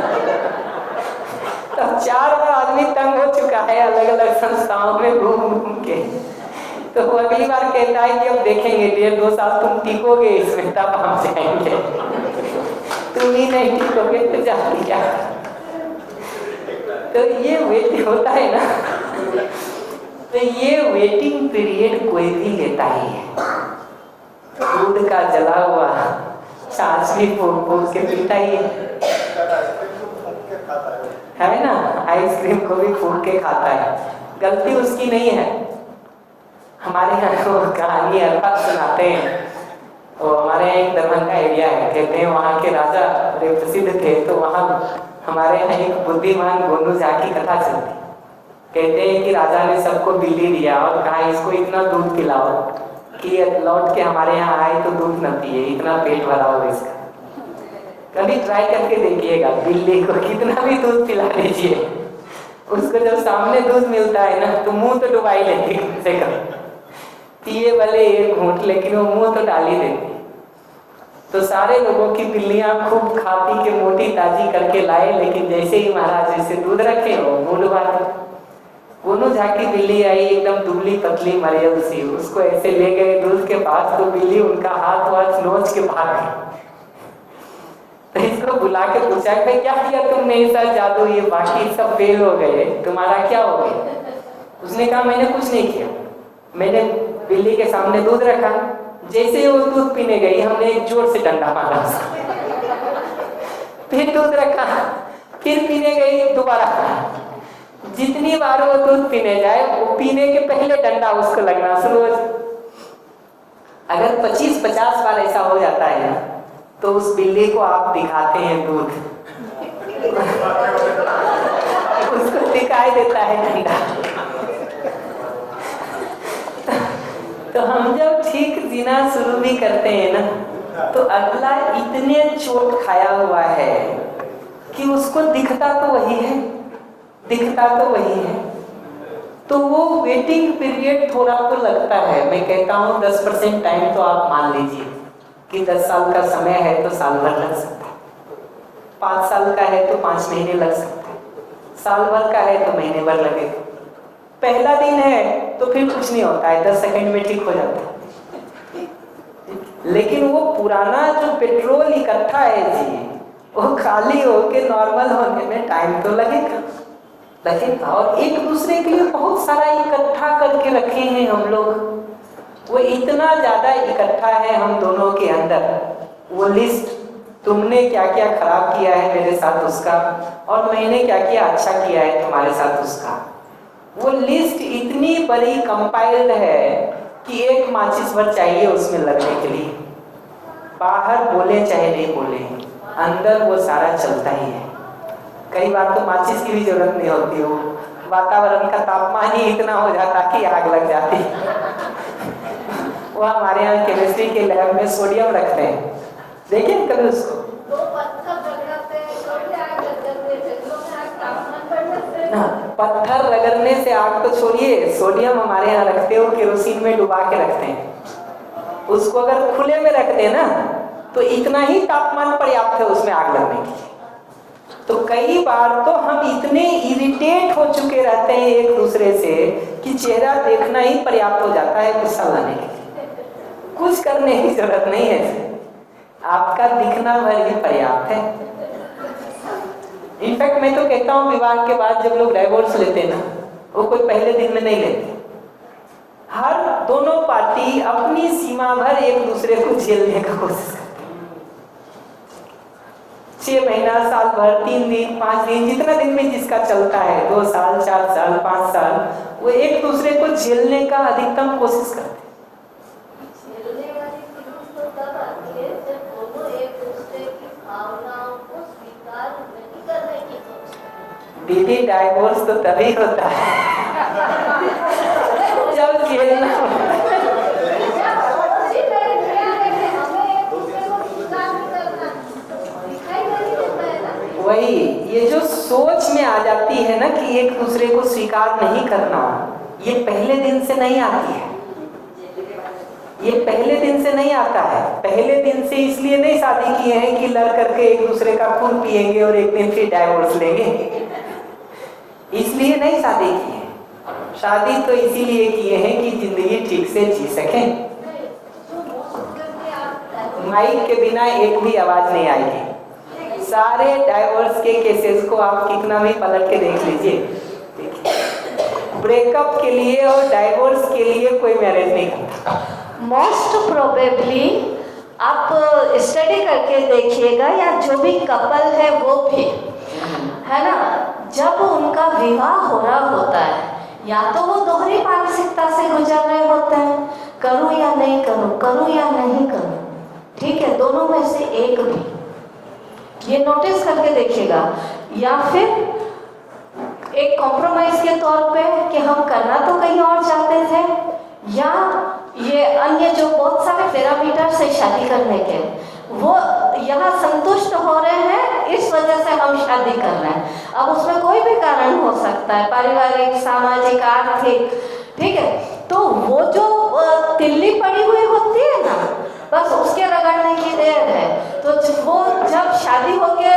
तब 4 बार आदमी तंग हो चुका है अलग अलग संस्थाओं में घूम घूम के। तो वो अगली बार कहता है कि अब देखेंगे 1.5-2 साल तुम टिकोगे इसमें, तब हम जाएंगे। तुम ही नहीं टिकोगे तो जाती क्या? तो ये वेट होता है ना, तो ये वेटिंग पीरियड कोई भी लेता ही है। दूध का जला हुआ छाछ भी फूंक के पीता ही है ना, आइसक्रीम को भी फूंक के खाता है। गलती उसकी नहीं है, हमारे यहाँ वो कहानी अर्थात सुनाते हैं। वो हमारे यहाँ एक दरभंगा एरिया है, कहते हैं वहाँ के राजा बड़े प्रसिद्ध थे। तो वहाँ हमारे यहाँ एक बुद्धिमान गोनू झा की कथा चलती। कहते हैं कि राजा ने सबको बिल्ली दिया और कहा इसको इतना दूध पिलाओ कि लौट के हमारे यहाँ आए तो दूध न पिए, इतना पेट भरा हो इसका। कभी ट्राई करके देखिएगा, बिल्ली को कितना भी दूध पिला दीजिए, उसको जब सामने दूध मिलता है ना तो मुंह तो डुबा ही लेती है, कम से कम पिए भले एक घूंट, लेकिन वो मुंह तो डाल ही देती। तो सारे लोगों की बिल्लियां खूब खा पी के मोटी ताजी करके लाए, लेकिन जैसे ही महाराज जैसे दूध रखे वो मुंह डुबा दे। गोनू झा की बिल्ली आई एकदम दुबली पतली मरियल सी, उसको ऐसे ले गए दूध के पास तो बिल्ली उनका हाथ वाथ नोच के भाग गई। तो इसको बुला के पूछा भाई क्या किया तुमने, ऐसा जादू, ये बाकी सब फेल हो गए, तुम्हारा क्या हो गया? उसने कहा मैंने कुछ नहीं किया, मैंने बिल्ली के सामने दूध रखा, जैसे ही वो दूध पीने गई हमने एक जोर से डंडा मारा उसको। फिर दूध रखा, फिर पीने गई दोबारा, जितनी बार वो दूध पीने जाए वो पीने के पहले डंडा उसको लगना शुरू हो जाए। अगर 25-50 बार ऐसा हो जाता है ना तो उस बिल्ली को आप दिखाते हैं दूध, उसको दिखाई देता है डंडा। तो हम जब ठीक जीना शुरू भी करते हैं ना तो अगला इतने चोट खाया हुआ है कि उसको दिखता तो वही है, दिखता तो वही है। तो वो वेटिंग पीरियड थोड़ा तो लगता है। मैं कहता हूँ 10% टाइम तो आप मान लीजिए कि 10 साल का समय है तो साल भर लग सकता है, 5 साल का है तो 5 महीने लग सकते हैं, साल भर का है तो महीने भर लगेगा। पहला दिन है तो फिर कुछ नहीं होता है, 10 सेकंड में ठीक हो जाता है। लेकिन वो पुराना जो पेट्रोल इकट्ठा है जी, वो खाली होके नॉर्मल होने में टाइम तो लगेगा। और एक दूसरे के लिए बहुत सारा इकट्ठा करके रखे हैं हम लोग, वो इतना ज्यादा इकट्ठा है हम दोनों के अंदर। वो लिस्ट, तुमने क्या क्या खराब किया है मेरे साथ उसका, और मैंने क्या क्या अच्छा किया है तुम्हारे साथ उसका, वो लिस्ट इतनी बड़ी कंपाइल्ड है कि एक माचिस भर चाहिए उसमें लगने के लिए। बाहर बोले चाहे नहीं बोले, अंदर वो सारा चलता ही है। कई बार तो माचिस की भी जरूरत नहीं होती, हो वातावरण का तापमान ही इतना हो जाता कि आग लग जाती। वो हमारे यहाँ केमिस्ट्री के लैब में सोडियम रखते हैं, देखिए कभी उसको पत्थर रगड़ने से आग तो छोड़िए, सोडियम हमारे यहाँ रखते हो केरोसिन में डुबा के रखते हैं। उसको अगर खुले में रखते हैं ना तो इतना ही तापमान पर्याप्त है उसमें आग लगने के लिए। तो कई बार तो हम इतने इरिटेट हो चुके रहते हैं एक दूसरे से कि चेहरा देखना ही पर्याप्त हो जाता है गुस्सा लाने के लिए। कुछ करने की जरूरत नहीं है, आपका दिखना भर ही पर्याप्त है। इनफैक्ट मैं तो कहता हूँ विवाह के बाद जब लोग डाइवोर्स लेते हैं ना, वो कोई पहले दिन में नहीं लेते। हर दोनों पार्टी अपनी सीमा भर एक दूसरे को झेलने का कोशिश करते हैं। 6 महीना, साल भर, 3 दिन, 5 दिन, जितना दिन में जिसका चलता है, 2 साल, 4 साल, 5 साल, वो एक दूसरे को झेलने का अधिकतम कोशिश करते हैं। दीदी डाइवोर्स तो तभी होता है जब झेलना वही, ये जो सोच में आ जाती है ना कि एक दूसरे को स्वीकार नहीं करना, ये पहले दिन से नहीं आती है। ये पहले दिन से नहीं आता है। पहले दिन से इसलिए नहीं शादी किए हैं कि लड़ करके एक दूसरे का खून पिएंगे और एक दिन फिर डाइवोर्स लेंगे, इसलिए नहीं शादी की है। शादी तो इसीलिए किए हैं कि जिंदगी ठीक से जी सकें। माइक के बिना एक भी आवाज नहीं आएगी। सारे डाइवोर्स के केसेस को आप कितना भी पलट के देख लीजिए, ब्रेकअप के लिए और डाइवोर्स के लिए कोई मैरिज नहीं करता। मोस्ट प्रोबेबली आप स्टडी करके देखिएगा, या जो भी कपल है वो भी है ना, जब उनका विवाह हो रहा होता है या तो वो दोहरी मानसिकता से गुजर रहे होते हैं, करूं या नहीं करूं, करूं या नहीं करूं, ठीक है, दोनों में से एक भी, ये नोटिस करके देखिएगा। या फिर एक कॉम्प्रोमाइज के तौर पे कि हम करना तो कहीं और चाहते थे, या ये अन्य जो बहुत सारे पैरामीटर से शादी करने के, वो यहाँ संतुष्ट हो रहे हैं, इस वजह से हम शादी कर रहे हैं। अब उसमें कोई भी कारण हो सकता है, पारिवारिक, सामाजिक, आर्थिक, ठीक है। तो वो जो तिल्ली पड़ी हुई होती है ना, बस उसके रगड़ने की देर है। तो वो जब शादी होके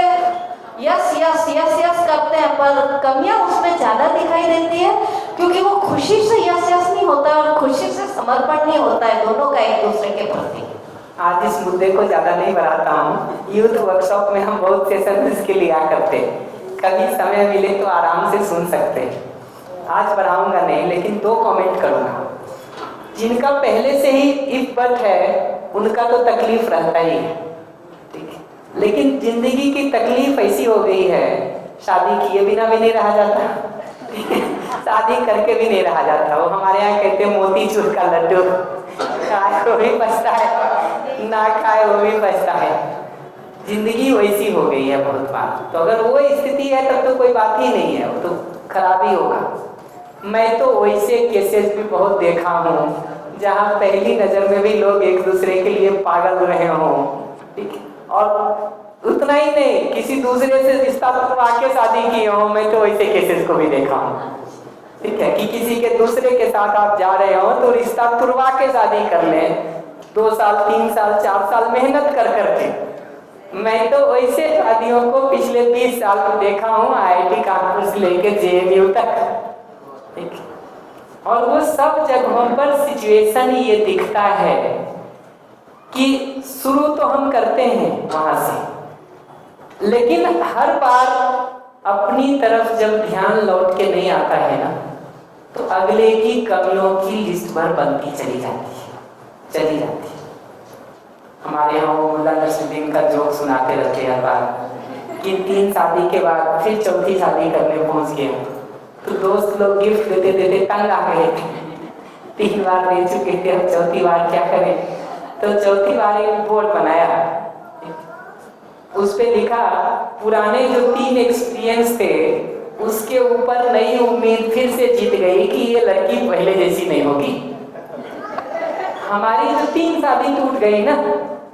यस यस यस यस करते हैं, पर कमियां उसमें ज्यादा दिखाई देती है, क्योंकि वो खुशी से यस यस नहीं होता और खुशी से समर्पण नहीं होता है दोनों का एक दूसरे के प्रति। आज इस मुद्दे को ज़्यादा नहीं बढ़ाता हूँ। यूथ वर्कशॉप में हम बहुत सेशन इसके लिया करते, कभी समय मिले तो आराम से सुन सकते। आज बढ़ाऊंगा नहीं, लेकिन 2 कमेंट करूँगा। जिनका पहले से ही इफ बट है, उनका तो तकलीफ रहता ही है, ठीक है। लेकिन जिंदगी की तकलीफ ऐसी हो गई है, शादी किए बिना भी नहीं रहा जाता, ठीक है, शादी करके भी नहीं रहा जाता। वो हमारे यहाँ कहते हैं मोतीचूर का लड्डू, खाए वो भी बचता है, ना खाए वो भी बचता है। जिंदगी वैसी हो गई है बहुत बार। तो अगर वो स्थिति है तब तो कोई बात ही नहीं है, वो तो खराब ही होगा। मैं तो वैसे केसेस भी बहुत देखा हूँ जहाँ पहली नज़र में भी लोग एक दूसरे के लिए पागल रहे हों, ठीक है, और उतना ही नहीं, किसी दूसरे से रिश्ता करवा के शादी किए हो। मैं तो वैसे केसेस को भी देखा हूँ, ठीक है, कि किसी के दूसरे के साथ आप जा रहे हो तो रिश्ता तुड़वा के शादी कर लें, 2 साल 3 साल 4 साल मेहनत कर करके। मैं तो वैसे शादियों को पिछले 20 साल में देखा हूँ, IIT कानपुर से लेकर JNU तक, ठीक है। और वो सब जगहों पर सिचुएशन ये दिखता है कि शुरू तो हम करते हैं वहां से, लेकिन हर बार अपनी तरफ जब ध्यान लौट के नहीं आता है ना, तो अगले की कमियों की लिस्ट भर बनती चली जाती है। हमारे यहाँ वो मुल्ला नसरुद्दीन का जोक सुनाते रहते हैं हर बार कि 3 शादी के बाद फिर 4थी शादी करने पहुंच गए, तो दोस्त लोग गिफ्ट देते देते तंग आ गए थे, 3 बार दे चुके थे, अब 4थी बार क्या करें। तो 4थी बार एक बोर्ड बनाया, उस पे लिखा पुराने जो 3 एक्सपीरियंस थे उसके ऊपर नई उम्मीद फिर से जीत गई कि ये लड़की पहले जैसी नहीं होगी। हमारी जो 3 शादी टूट गई ना,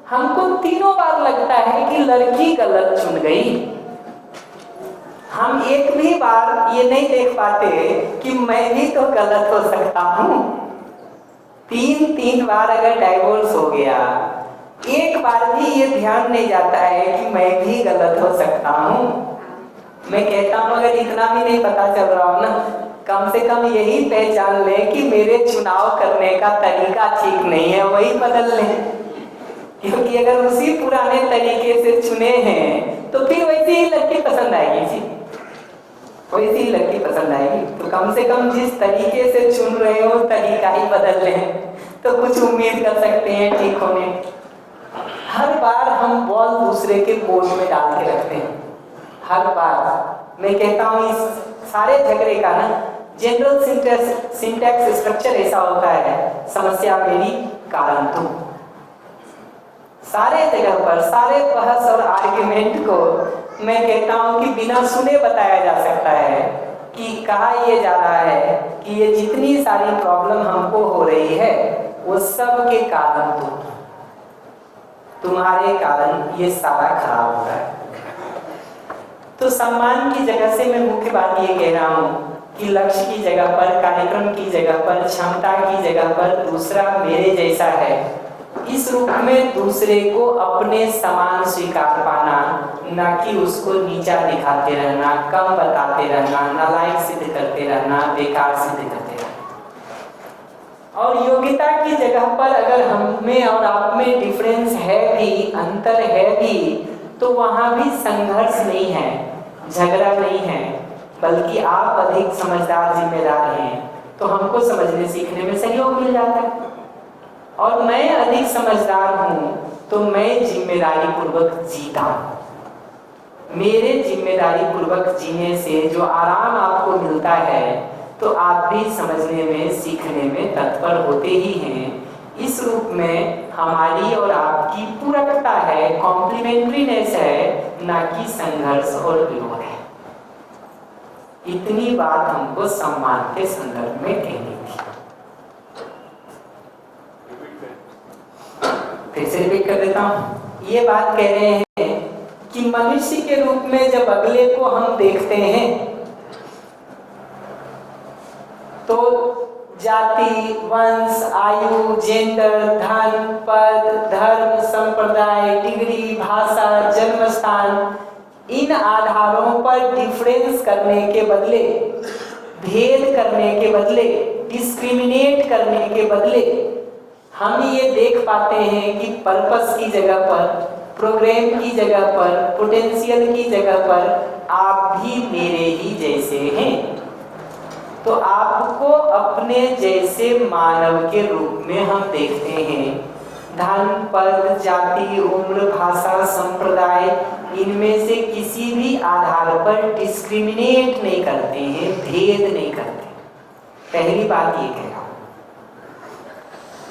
हमको तीनों बार लगता है कि लड़की गलत चुन गई। हम एक भी बार ये नहीं देख पाते कि मैं भी तो गलत हो सकता हूँ। 3 बार अगर डाइवोर्स हो गया, एक बार भी ये ध्यान नहीं जाता है कि मैं भी गलत हो सकता हूँ। मैं कहता हूँ अगर इतना भी नहीं पता चल रहा हो ना, कम से कम यही पहचान ले कि मेरे चुनाव करने का तरीका ठीक नहीं है, वही बदल लें। क्योंकि अगर उसी पुराने तरीके से चुने हैं तो फिर वैसी ही लड़की पसंद आएगी जी, वैसी ही लड़की पसंद आएगी। तो कम से कम जिस तरीके से चुन रहे हो तरीका ही बदल लें, तो कुछ उम्मीद कर सकते हैं ठीक होने। हर बार हम बॉल दूसरे के कोर्ट में डाल के रखते हैं, हर बार। मैं कहता हूँ इस सारे झगड़े का ना जनरल सिंटैक्स स्ट्रक्चर ऐसा होता है, समस्या मेरी कारण तुम। सारे जगह पर सारे बहस और आर्ग्यूमेंट को मैं कहता हूँ कि बिना सुने बताया जा सकता है कि कहा ये जा रहा है कि ये जितनी सारी प्रॉब्लम हमको हो रही है वो सब के कारण तुम्हारे कारण ये सारा खराब हो रहा है। तो सम्मान की जगह से मैं मुख्य बात ये कह रहा हूँ कि लक्ष्य की जगह पर, कार्यक्रम की जगह पर, क्षमता की जगह पर दूसरा मेरे जैसा है, इस रूप में दूसरे को अपने समान स्वीकार पाना, ना कि उसको नीचा दिखाते रहना, कम बताते रहना, नालायक सिद्ध करते रहना, बेकार सिद्ध करते रहना। और योग्यता की जगह पर अगर हम में और आप में डिफरेंस है भी, अंतर है भी, तो वहाँ भी संघर्ष नहीं है, झगड़ा नहीं है, बल्कि आप अधिक समझदार जिम्मेदार हैं तो हमको समझने सीखने में सहयोग मिल जाता है। और मैं अधिक समझदार हूँ तो मैं जिम्मेदारी पूर्वक जीता हूँ। मेरे जिम्मेदारी पूर्वक जीने से जो आराम आपको मिलता है तो आप भी समझने में, सीखने में तत्पर होते ही हैं। इस रूप में हमारी और आपकी पूरकता है, कॉम्प्लीमेंट्रीनेस है, ना कि संघर्ष और विरोध है। इतनी बात हमको सम्मान के संदर्भ में कहनी थी। फिर से रिपीट कर देता हूं। ये बात कह रहे हैं कि मनुष्य के रूप में जब अगले को हम देखते हैं तो जाति, वंश, आयु, जेंडर, धन, पद, धर्म, संप्रदाय, डिग्री, भाषा, जन्म स्थान, इन आधारों पर डिफरेंस करने के बदले, भेद करने के बदले, डिस्क्रिमिनेट करने के बदले हम ये देख पाते हैं कि पर्पस की जगह पर, प्रोग्राम की जगह पर, पोटेंशियल की जगह पर आप भी मेरे ही जैसे हैं। तो आपको अपने जैसे मानव के रूप में हम देखते हैं। धन, पद, जाति, उम्र, भाषा, संप्रदाय, इनमें से किसी भी आधार पर डिस्क्रिमिनेट नहीं करते हैं, भेद नहीं करते। पहली बात ये कह रहा हूं।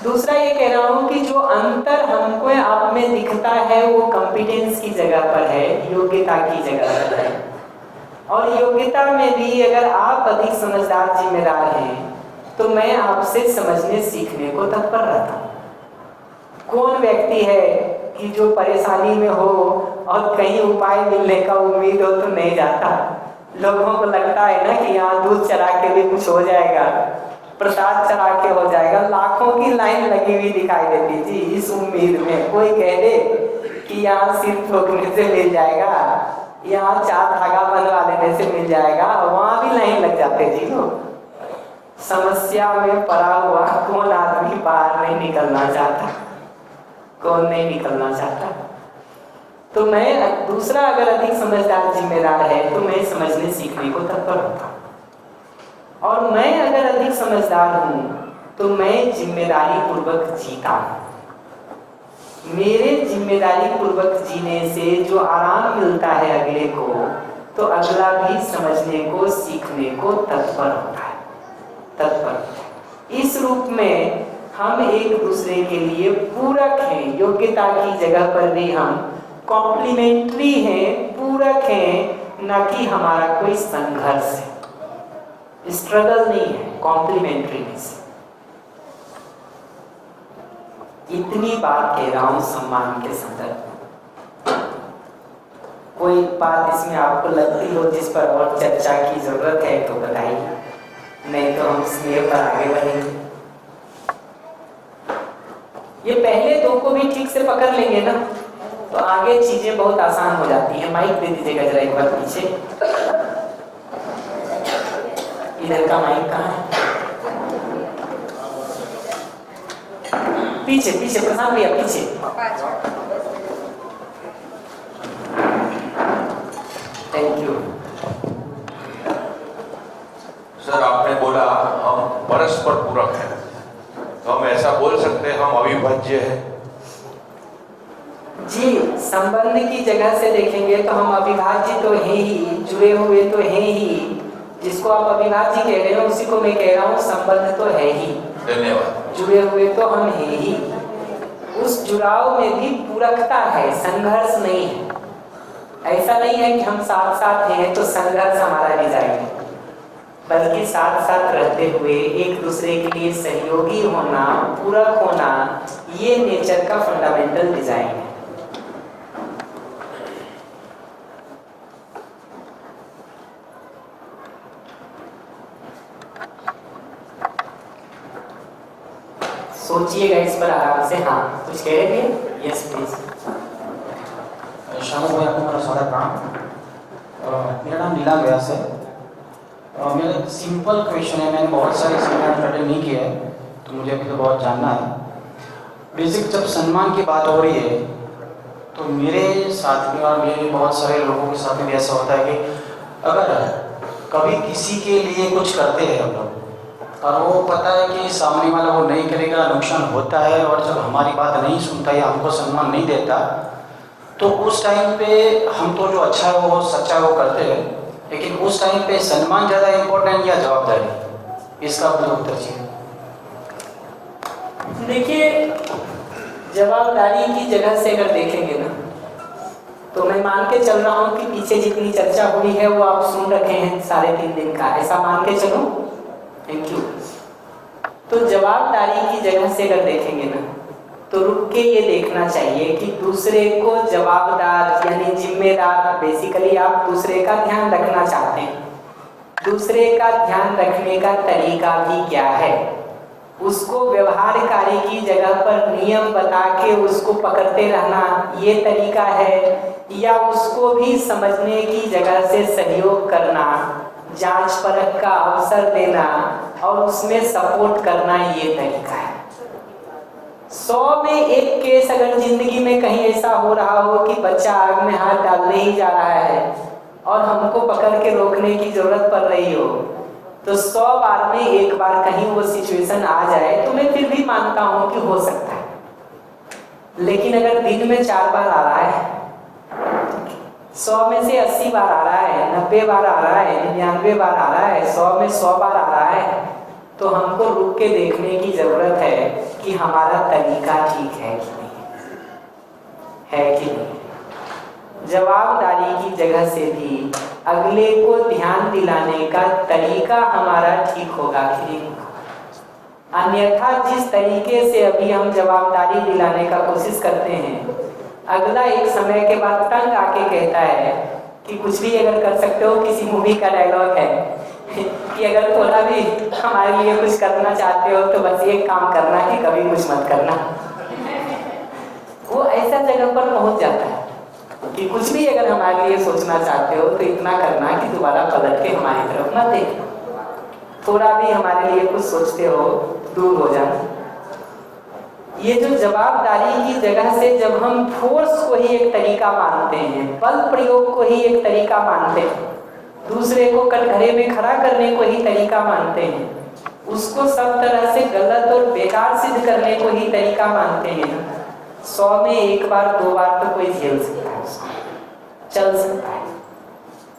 दूसरा ये कह रहा हूं कि जो अंतर हमको आप में दिखता है वो कॉम्पिटेंस की जगह पर है, योग्यता की जगह पर है। और योग्यता में भी अगर आप अधिक समझदार, जिम्मेदार हैं तो मैं आपसे समझने सीखने को तत्पर रहता हूँ। कौन व्यक्ति है कि जो परेशानी में हो और कहीं उपाय मिलने का उम्मीद हो तो नहीं जाता। लोगों को लगता है ना कि यहाँ दूध चरा के भी कुछ हो जाएगा, प्रसाद चढ़ा के हो जाएगा। लाखों की लाइन लगी हुई दिखाई देती थी इस उम्मीद में। कोई कह दे कि यहाँ सिर्फ ठोकने से मिल जाएगा, यहाँ 4 धागा बनवा लेने से मिल जाएगा, वहां भी लाइन लग जाते जी लोग। समस्या में पड़ा हुआ कौन आदमी बाहर नहीं निकलना चाहता, कौन नहीं निकलना चाहता। तो मैं दूसरा अगर अधिक समझदार, जिम्मेदार है तो मैं समझने सीखने को तत्पर होता हूँ। और मैं अगर अधिक समझदार हूं तो मैं जिम्मेदारी पूर्वक जीता हूं। मेरे जिम्मेदारी पूर्वक जीने से जो आराम मिलता है अगले को, तो अगला भी समझने को, सीखने को तत्पर होता है, तत्पर। इस रूप में हम एक दूसरे के लिए पूरक हैं। योग्यता की जगह पर भी हम कॉम्प्लीमेंट्री हैं, पूरक हैं, न कि हमारा कोई संघर्ष है, स्ट्रगल नहीं है, कॉम्प्लीमेंट्रीनेस। इतनी बात कह रहा हूं सम्मान के संदर्भ। कोई बात इसमें आपको लगती हो जिस पर और चर्चा की जरूरत है तो बताइए, नहीं तो हम स्नेह पर आगे बढ़ेंगे। ये पहले 2 को भी ठीक से पकड़ लेंगे ना तो आगे चीजें बहुत आसान हो जाती हैं। माइक दे दीजिएगा जरा एक बार पीछे, इधर का माइक कहाँ है? पीछे पीछे, प्रशांत भैया पीछे। Thank you sir. आपने बोला हम परस्पर पूरक हैं, तो हम ऐसा बोल सकते हैं हम अविभाज्य हैं? जी, संबंध की जगह से देखेंगे तो हम अविभाज्य तो हैं ही, जुड़े हुए तो हैं ही। जिसको आप अविभाज्य कह रहे हो उसी को मैं कह रहा हूँ संबंध तो है ही। धन्यवाद। जुड़े हुए तो हम हैं ही। उस जुड़ाव में भी पूरकता है, संघर्ष नहीं है। ऐसा नहीं है कि हम साथ साथ हैं तो संघर्ष हमारा डिजाइन है, बल्कि साथ साथ रहते हुए एक दूसरे के लिए सहयोगी होना, पूरक होना, ये नेचर का फंडामेंटल डिजाइन है। सोचिएगा इस पर आराम से। हाँ, कुछ कह रहे थे? Yes please. शामू भाई, आपको मेरा सारा प्रणाम। मेरा नाम नीला व्यास है। मेरा सिंपल क्वेश्चन है, मैंने बहुत सारे सेमिनार अटेंड नहीं किए हैं तो मुझे अभी तो बहुत जानना है। बेसिक जब सम्मान की बात हो रही है तो मेरे साथ में और मेरे बहुत सारे लोगों के साथ में भी ऐसा होता है कि अगर कभी किसी के लिए कुछ करते हैं हम लोग और वो पता है कि सामने वाला वो नहीं करेगा, नुकसान होता है, और जब हमारी बात नहीं सुनता या हमको सम्मान नहीं देता तो उस टाइम पे हम तो जो अच्छा है वो सच्चा है वो करते हैं, लेकिन उस टाइम पे सम्मान ज़्यादा इम्पोर्टेंट या जवाबदारी? इसका मुझे उत्तर चाहिए। देखिए, जवाबदारी की जगह से अगर देखेंगे ना, तो मैं मान के चल रहा हूँ कि पीछे जितनी चर्चा हुई है वो आप सुन रखे हैं 3.5 दिन का, ऐसा मान के चलो। Thank you. तो जवाबदारी की जगह से अगर देखेंगे ना, तो रुक के ये देखना चाहिए कि दूसरे को जवाबदार यानी जिम्मेदार, बेसिकली आप दूसरे का ध्यान रखना चाहते हैं, दूसरे का ध्यान रखने का तरीका भी क्या है, उसको व्यवहारकारी की जगह पर नियम बता के उसको पकड़ते रहना ये तरीका है, या उसको भी समझने की जगह से सहयोग करना, जांच परख का अवसर देना और उसमें सपोर्ट करना ये तरीका है। 100 में 1 केस अगर जिंदगी में कहीं ऐसा हो रहा हो कि बच्चा आग में हाथ डालने ही जा रहा है और हमको पकड़ के रोकने की जरूरत पड़ रही हो, तो 100 बार में 1 बार कहीं वो सिचुएशन आ जाए तो मैं फिर भी मानता हूं कि हो सकता है। लेकिन अगर दिन में 4 बार आ रहा है, 100 में से 80 बार आ रहा है, 90 बार आ रहा है, 99 बार आ रहा है, 100 में 100 बार आ रहा है, तो हमको रुक के देखने की जरूरत है कि हमारा तरीका ठीक है कि नहीं, है कि नहीं। जवाबदारी की जगह से भी अगले को ध्यान दिलाने का तरीका हमारा ठीक होगा कि नहीं होगा। अन्यथा जिस तरीके से अभी हम जवाबदारी दिलाने का कोशिश करते हैं, अगला एक समय के बाद तंग आके कहता है कि कुछ भी अगर कर सकते हो, किसी मूवी का डायलॉग है कि अगर थोड़ा भी हमारे लिए कुछ करना चाहते हो तो बस एक काम करना कि कभी कुछ मत करना। वो ऐसा जगह पर पहुंच जाता है कि कुछ भी अगर हमारे लिए सोचना चाहते हो तो इतना करना कि दोबारा पलट के हमारी तरफ मत देखना, थोड़ा भी हमारे लिए कुछ सोचते हो दूर हो जाना। ये जो जवाबदारी की जगह से जब हम फोर्स को ही एक तरीका मानते हैं, बल प्रयोग को ही एक तरीका मानते हैं, दूसरे को कटघरे में खड़ा करने को ही तरीका मानते हैं, उसको सब तरह से गलत और बेकार सिद्ध करने को ही तरीका मानते हैं, 100 में 1 बार 2 बार तो कोई झेल सकता है, चल सकता है।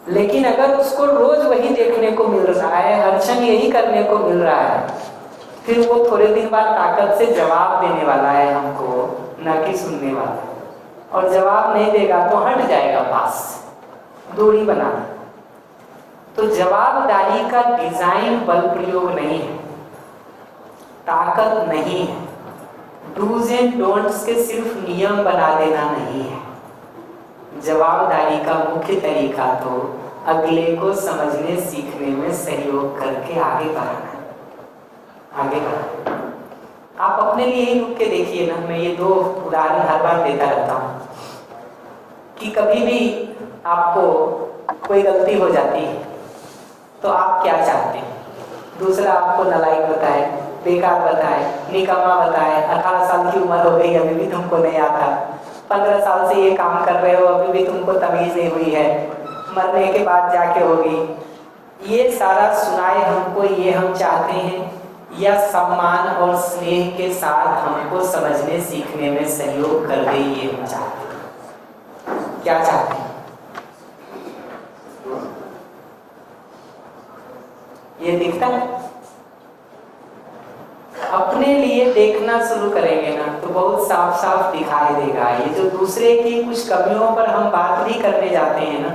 लेकिन अगर उसको रोज वही देखने को मिल रहा है, हर क्षण यही करने को मिल रहा है, फिर वो थोड़े दिन बाद ताकत से जवाब देने वाला है हमको, ना कि सुनने वाला। और जवाब नहीं देगा तो हट जाएगा, पास दूरी बनाना। तो जवाबदारी का डिजाइन बल प्रयोग नहीं है, ताकत नहीं है, डूज एंड डोंट्स के सिर्फ नियम बना देना नहीं है। जवाबदारी का मुख्य तरीका तो अगले को समझने सीखने में सहयोग करके आगे बढ़ाना है, आगे बढ़ाना। आप अपने लिए ही रुक के देखिए ना, मैं ये 2 उदाहरण हर बार देता रहता हूँ कि कभी भी आपको कोई गलती हो जाती है तो आप क्या चाहते हैं? दूसरा आपको नालायक बताए, बेकार बताए, निकम्मा बताए, 18 साल की उम्र हो गई अभी भी तुमको नहीं आता, 15 साल से ये काम कर रहे हो अभी भी तुमको तमीज नहीं हुई है, मरने के बाद जाके होगी। ये सारा सुनाए हमको, ये हम चाहते हैं, या सम्मान और स्नेह के साथ हमको समझने सीखने में सहयोग कर दे, ये हम चाहते हैं। क्या चाहते हैं? ये दिखता है। अपने लिए देखना शुरू करेंगे ना तो बहुत साफ साफ दिखाई देगा। ये जो दूसरे की कुछ कमियों पर हम बात भी करने जाते हैं ना,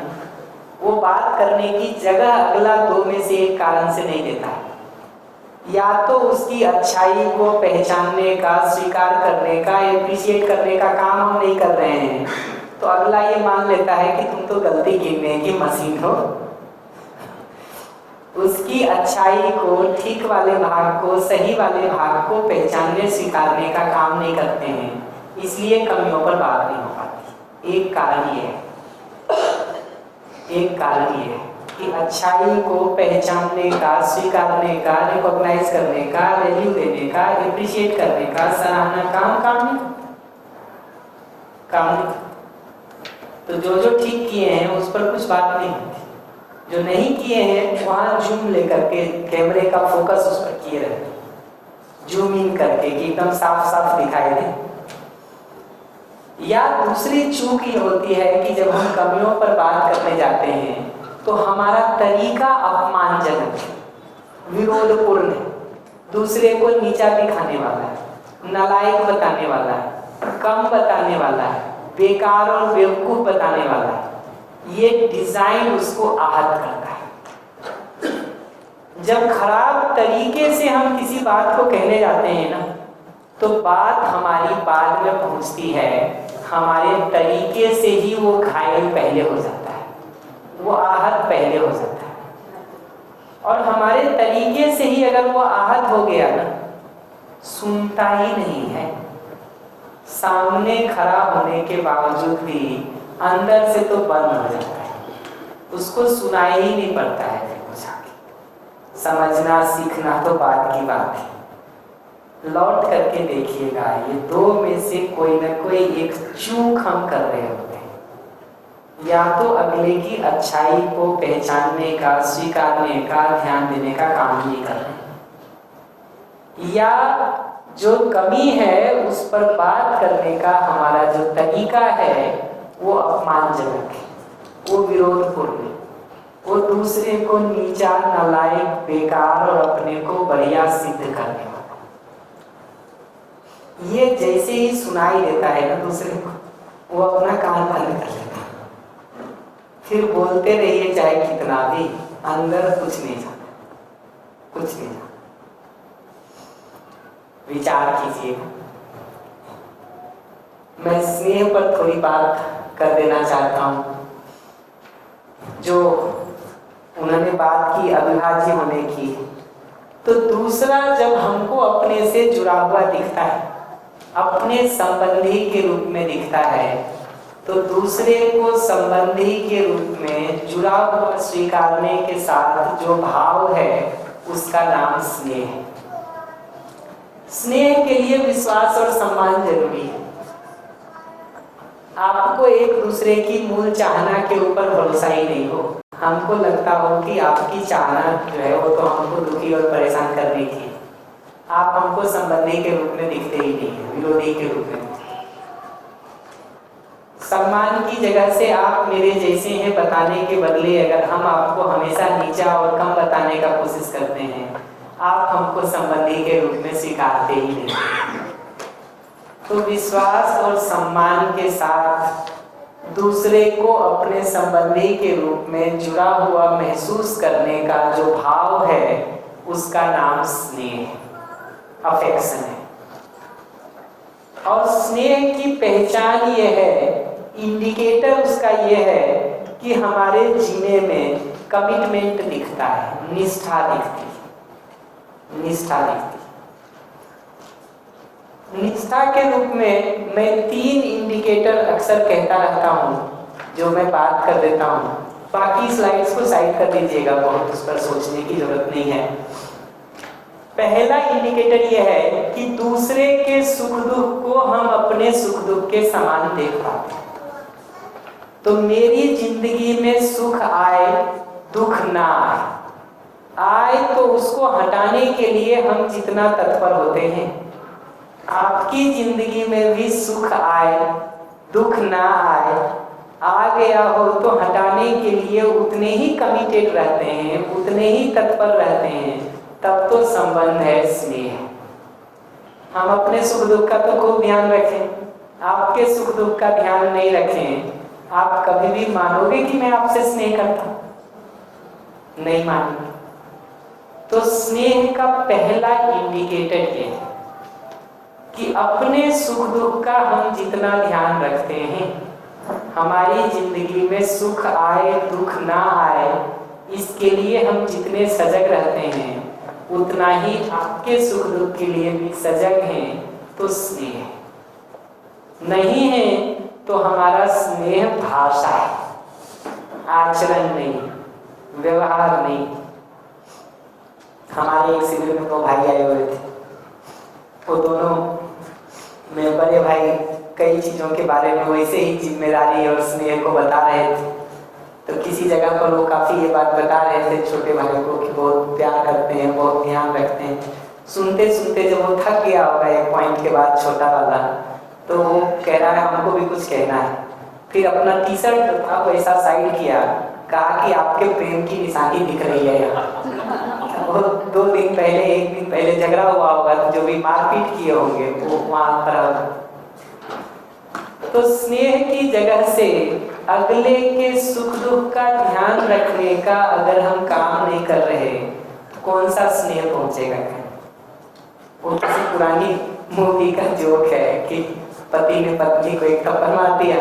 वो बात करने की जगह अगला 2 में से 1 कारण से नहीं देता है। या तो उसकी अच्छाई को पहचानने का, स्वीकार करने का, एप्रिशिएट करने का काम हम नहीं कर रहे हैं, तो अगला ये मान लेता है कि तुम तो गलती गिनने की मशीन हो। उसकी अच्छाई को, ठीक वाले भाग को, सही वाले भाग को पहचानने स्वीकारने का काम नहीं करते हैं, इसलिए कमियों पर बात नहीं हो पाती। एक कारण ये है, एक कारण ये है कि अच्छाई को पहचानने का, स्वीकारने का, रिकॉग्नाइज करने का, वैल्यू देने का, एप्रिशिएट करने का, सराहना काम नहीं। तो जो ठीक किए हैं उस पर कुछ बात नहीं होती, जो नहीं किए हैं वहां जूम लेकर के कैमरे का फोकस उस पर किए रहते, जूम इन करके कि एकदम साफ साफ दिखाई दे। या दूसरी चूक ये होती है कि जब हम कमियों पर बात करने जाते हैं तो हमारा तरीका अपमानजनक है। विरोधपूर्ण है, दूसरे को नीचा दिखाने वाला है, नालायक बताने वाला है, कम बताने वाला है, बेकार और बेवकूफ बताने वाला है, ये डिजाइन उसको आहत करता है। जब खराब तरीके से हम किसी बात को कहने जाते हैं ना, तो बात हमारी बाद में पहुंचती है, हमारे तरीके से ही वो घायल पहले हो जाता है, वो आहत पहले हो जाता है। और हमारे तरीके से ही अगर वो आहत हो गया ना, सुनता ही नहीं है, सामने खड़ा होने के बावजूद भी अंदर से तो बंद हो जाता है, उसको सुनाई ही नहीं पड़ता है। फिर कुछ आगे समझना सीखना तो बाद की बात है। लौट करके देखिएगा, ये दो में से कोई ना कोई एक चूक हम कर रहे होते हैं। या तो अगले की अच्छाई को पहचानने का, स्वीकारने का, ध्यान देने का काम नहीं कर रहे, या जो कमी है उस पर बात करने का हमारा जो तरीका है वो अपमानजनक है, वो विरोधपूर्ण है, वो दूसरे को नीचा, नालायक, बेकार और अपने को बढ़िया सिद्ध करने वाला। ये जैसे ही सुनाई देता है ना दूसरे को, वो अपना कान बंद कर लेता है, फिर बोलते रहिए चाहे कितना भी, अंदर कुछ नहीं जाता, कुछ नहीं जाता। विचार कीजिए। मैं स्नेह पर थोड़ी बात कर देना चाहता हूँ। जो उन्होंने बात की अविभाज्य होने की, तो दूसरा जब हमको अपने से जुड़ा हुआ दिखता है, अपने संबंधी के रूप में दिखता है, तो दूसरे को संबंधी के रूप में जुड़ा हुआ स्वीकारने के साथ जो भाव है उसका नाम स्नेह है। स्नेह के लिए विश्वास और सम्मान जरूरी है। आपको एक दूसरे की मूल चाहना के ऊपर भरोसा ही नहीं हो, हमको लगता हो कि आपकी चाहना जो है वो तो हमको दुखी और परेशान करने की, आप हमको संबंधी के रूप में दिखते ही नहीं है, विरोधी के रूप में। सम्मान की जगह से आप मेरे जैसे हैं बताने के बदले अगर हम आपको हमेशा नीचा और कम बताने का कोशिश करते हैं, आप हमको संबंधी के रूप में स्वीकारते ही नहीं। तो विश्वास और सम्मान के साथ दूसरे को अपने संबंधी के रूप में जुड़ा हुआ महसूस करने का जो भाव है उसका नाम स्नेह है, अफेक्शन है। और स्नेह की पहचान ये है, इंडिकेटर उसका ये है कि हमारे जीने में कमिटमेंट दिखता है, निष्ठा दिखती है, निष्ठा दिखती है। निष्ठा के रूप में मैं 3 इंडिकेटर अक्सर कहता रहता हूँ, जो मैं बात कर देता हूँ। बाकी स्लाइड्स को साइड कर दीजिएगा, बहुत उस पर सोचने की जरूरत नहीं है। पहला इंडिकेटर यह है कि दूसरे के सुख दुख को हम अपने सुख दुख के समान देख पाते हैं। तो मेरी जिंदगी में सुख आए, दुख ना आए तो उसको हटाने के लिए हम जितना तत्पर होते हैं, आपकी जिंदगी में भी सुख आए, दुख ना आए, आ गया हो तो हटाने के लिए उतने ही कमिटेड रहते हैं, उतने ही तत्पर रहते हैं, तब तो संबंध है स्नेह। हम अपने सुख दुख का तो खूब ध्यान रखें, आपके सुख दुख का ध्यान नहीं रखें, आप कभी भी मानोगे कि मैं आपसे स्नेह करता हूं? नहीं मानोगे। तो स्नेह का पहला इंडिकेटर ये है कि अपने सुख दुख का हम जितना ध्यान रखते हैं, हमारी जिंदगी में सुख आए दुख ना आए, इसके लिए हम जितने सजग रहते हैं, उतना ही आपके सुख दुख के लिए भी सजग हैं। तो स्नेह नहीं है तो हमारा स्नेह भाषा है, आचरण नहीं, व्यवहार नहीं। हमारे एक शिविर में 2 भाई आए हुए थे, वो दोनों में बड़े भाई कई चीज़ों के बारे में वैसे ही जिम्मेदारी और स्नेह को बता रहे थे। तो किसी जगह पर वो काफ़ी ये बात बता रहे थे छोटे भाई को कि बहुत प्यार करते हैं, बहुत ध्यान रखते हैं। सुनते सुनते जब वो थक गया होगा एक पॉइंट के बाद, छोटा वाला, तो वो कह रहा है हमको भी कुछ कहना है। फिर अपना टी-शर्ट था वैसा साइड किया, कहा कि आपके प्रेम की निशानी दिख रही है यहाँ। वो 2 दिन पहले 1 दिन पहले झगड़ा हुआ होगा, तो जो भी मारपीट किए होंगे वो वहां पर। तो स्नेह की जगह से अगले के सुख दुख का ध्यान रखने का अगर हम काम नहीं कर रहे, कौन सा स्नेह पहुंचेगा? वो किसी पुरानी मूवी का जोक है कि पति ने पत्नी को एक थप्पड़ मार दिया,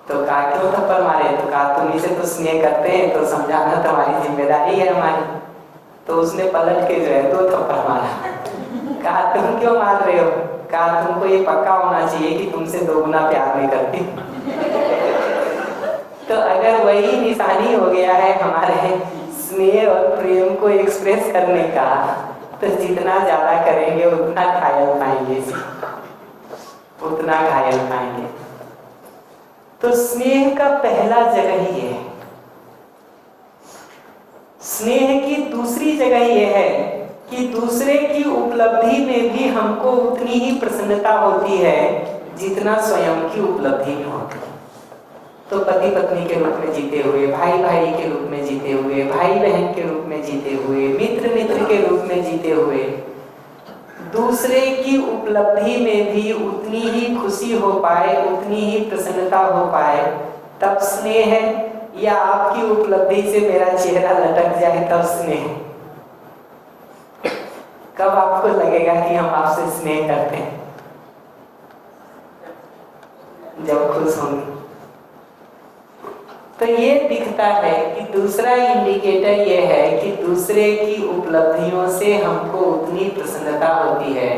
तो कहा क्यों थप्पड़ मारे? तो कहा तुम्ही से तो स्नेह करते हैं, तो समझाना तुम्हारी जिम्मेदारी है हमारी। तो उसने पलट के जो है 2 थप्पड़ मारा। कहा तुम क्यों मार रहे हो? कहा तुमको ये पक्का होना चाहिए कि तुमसे 2 गुना प्यार नहीं करती। तो अगर वही निशानी हो गया है हमारे स्नेह और प्रेम को एक्सप्रेस करने का, तो जितना ज्यादा करेंगे उतना घायल पाएंगे, उतना घायल पाएंगे। तो स्नेह का पहला जगह ही है। स्नेह की दूसरी जगह यह है कि दूसरे की उपलब्धि में भी हमको उतनी ही प्रसन्नता होती है जितना स्वयं की उपलब्धि में होती है। तो पति पत्नी के रूप में जीते हुए, भाई भाई के रूप में जीते हुए, भाई बहन के रूप में जीते हुए, मित्र मित्र के रूप में जीते हुए, दूसरे की उपलब्धि में भी उतनी ही खुशी हो पाए, उतनी ही प्रसन्नता हो पाए, तब स्नेह है। या आपकी उपलब्धि से मेरा चेहरा लटक जाए तब स्नेह? कब आपको लगेगा कि हम आपसे स्नेह करते हैं? जब खुश होंगे। तो ये दिखता है कि दूसरा इंडिकेटर ये है कि दूसरे की उपलब्धियों से हमको उतनी प्रसन्नता होती है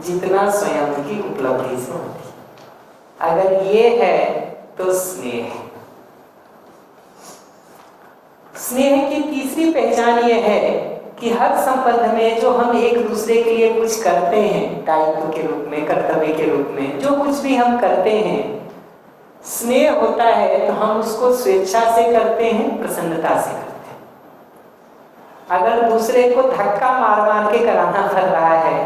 जितना स्वयं की उपलब्धि से होती है। अगर ये है तो स्नेह है। स्नेह की तीसरी पहचान ये है कि हर संबंध में जो हम एक दूसरे के लिए कुछ करते हैं, दायित्व के रूप में, कर्तव्य के रूप में, जो कुछ भी हम करते हैं, स्नेह होता है तो हम उसको स्वेच्छा से करते हैं, प्रसन्नता से करते हैं। अगर दूसरे को धक्का मार मार के कराना पड़ रहा है,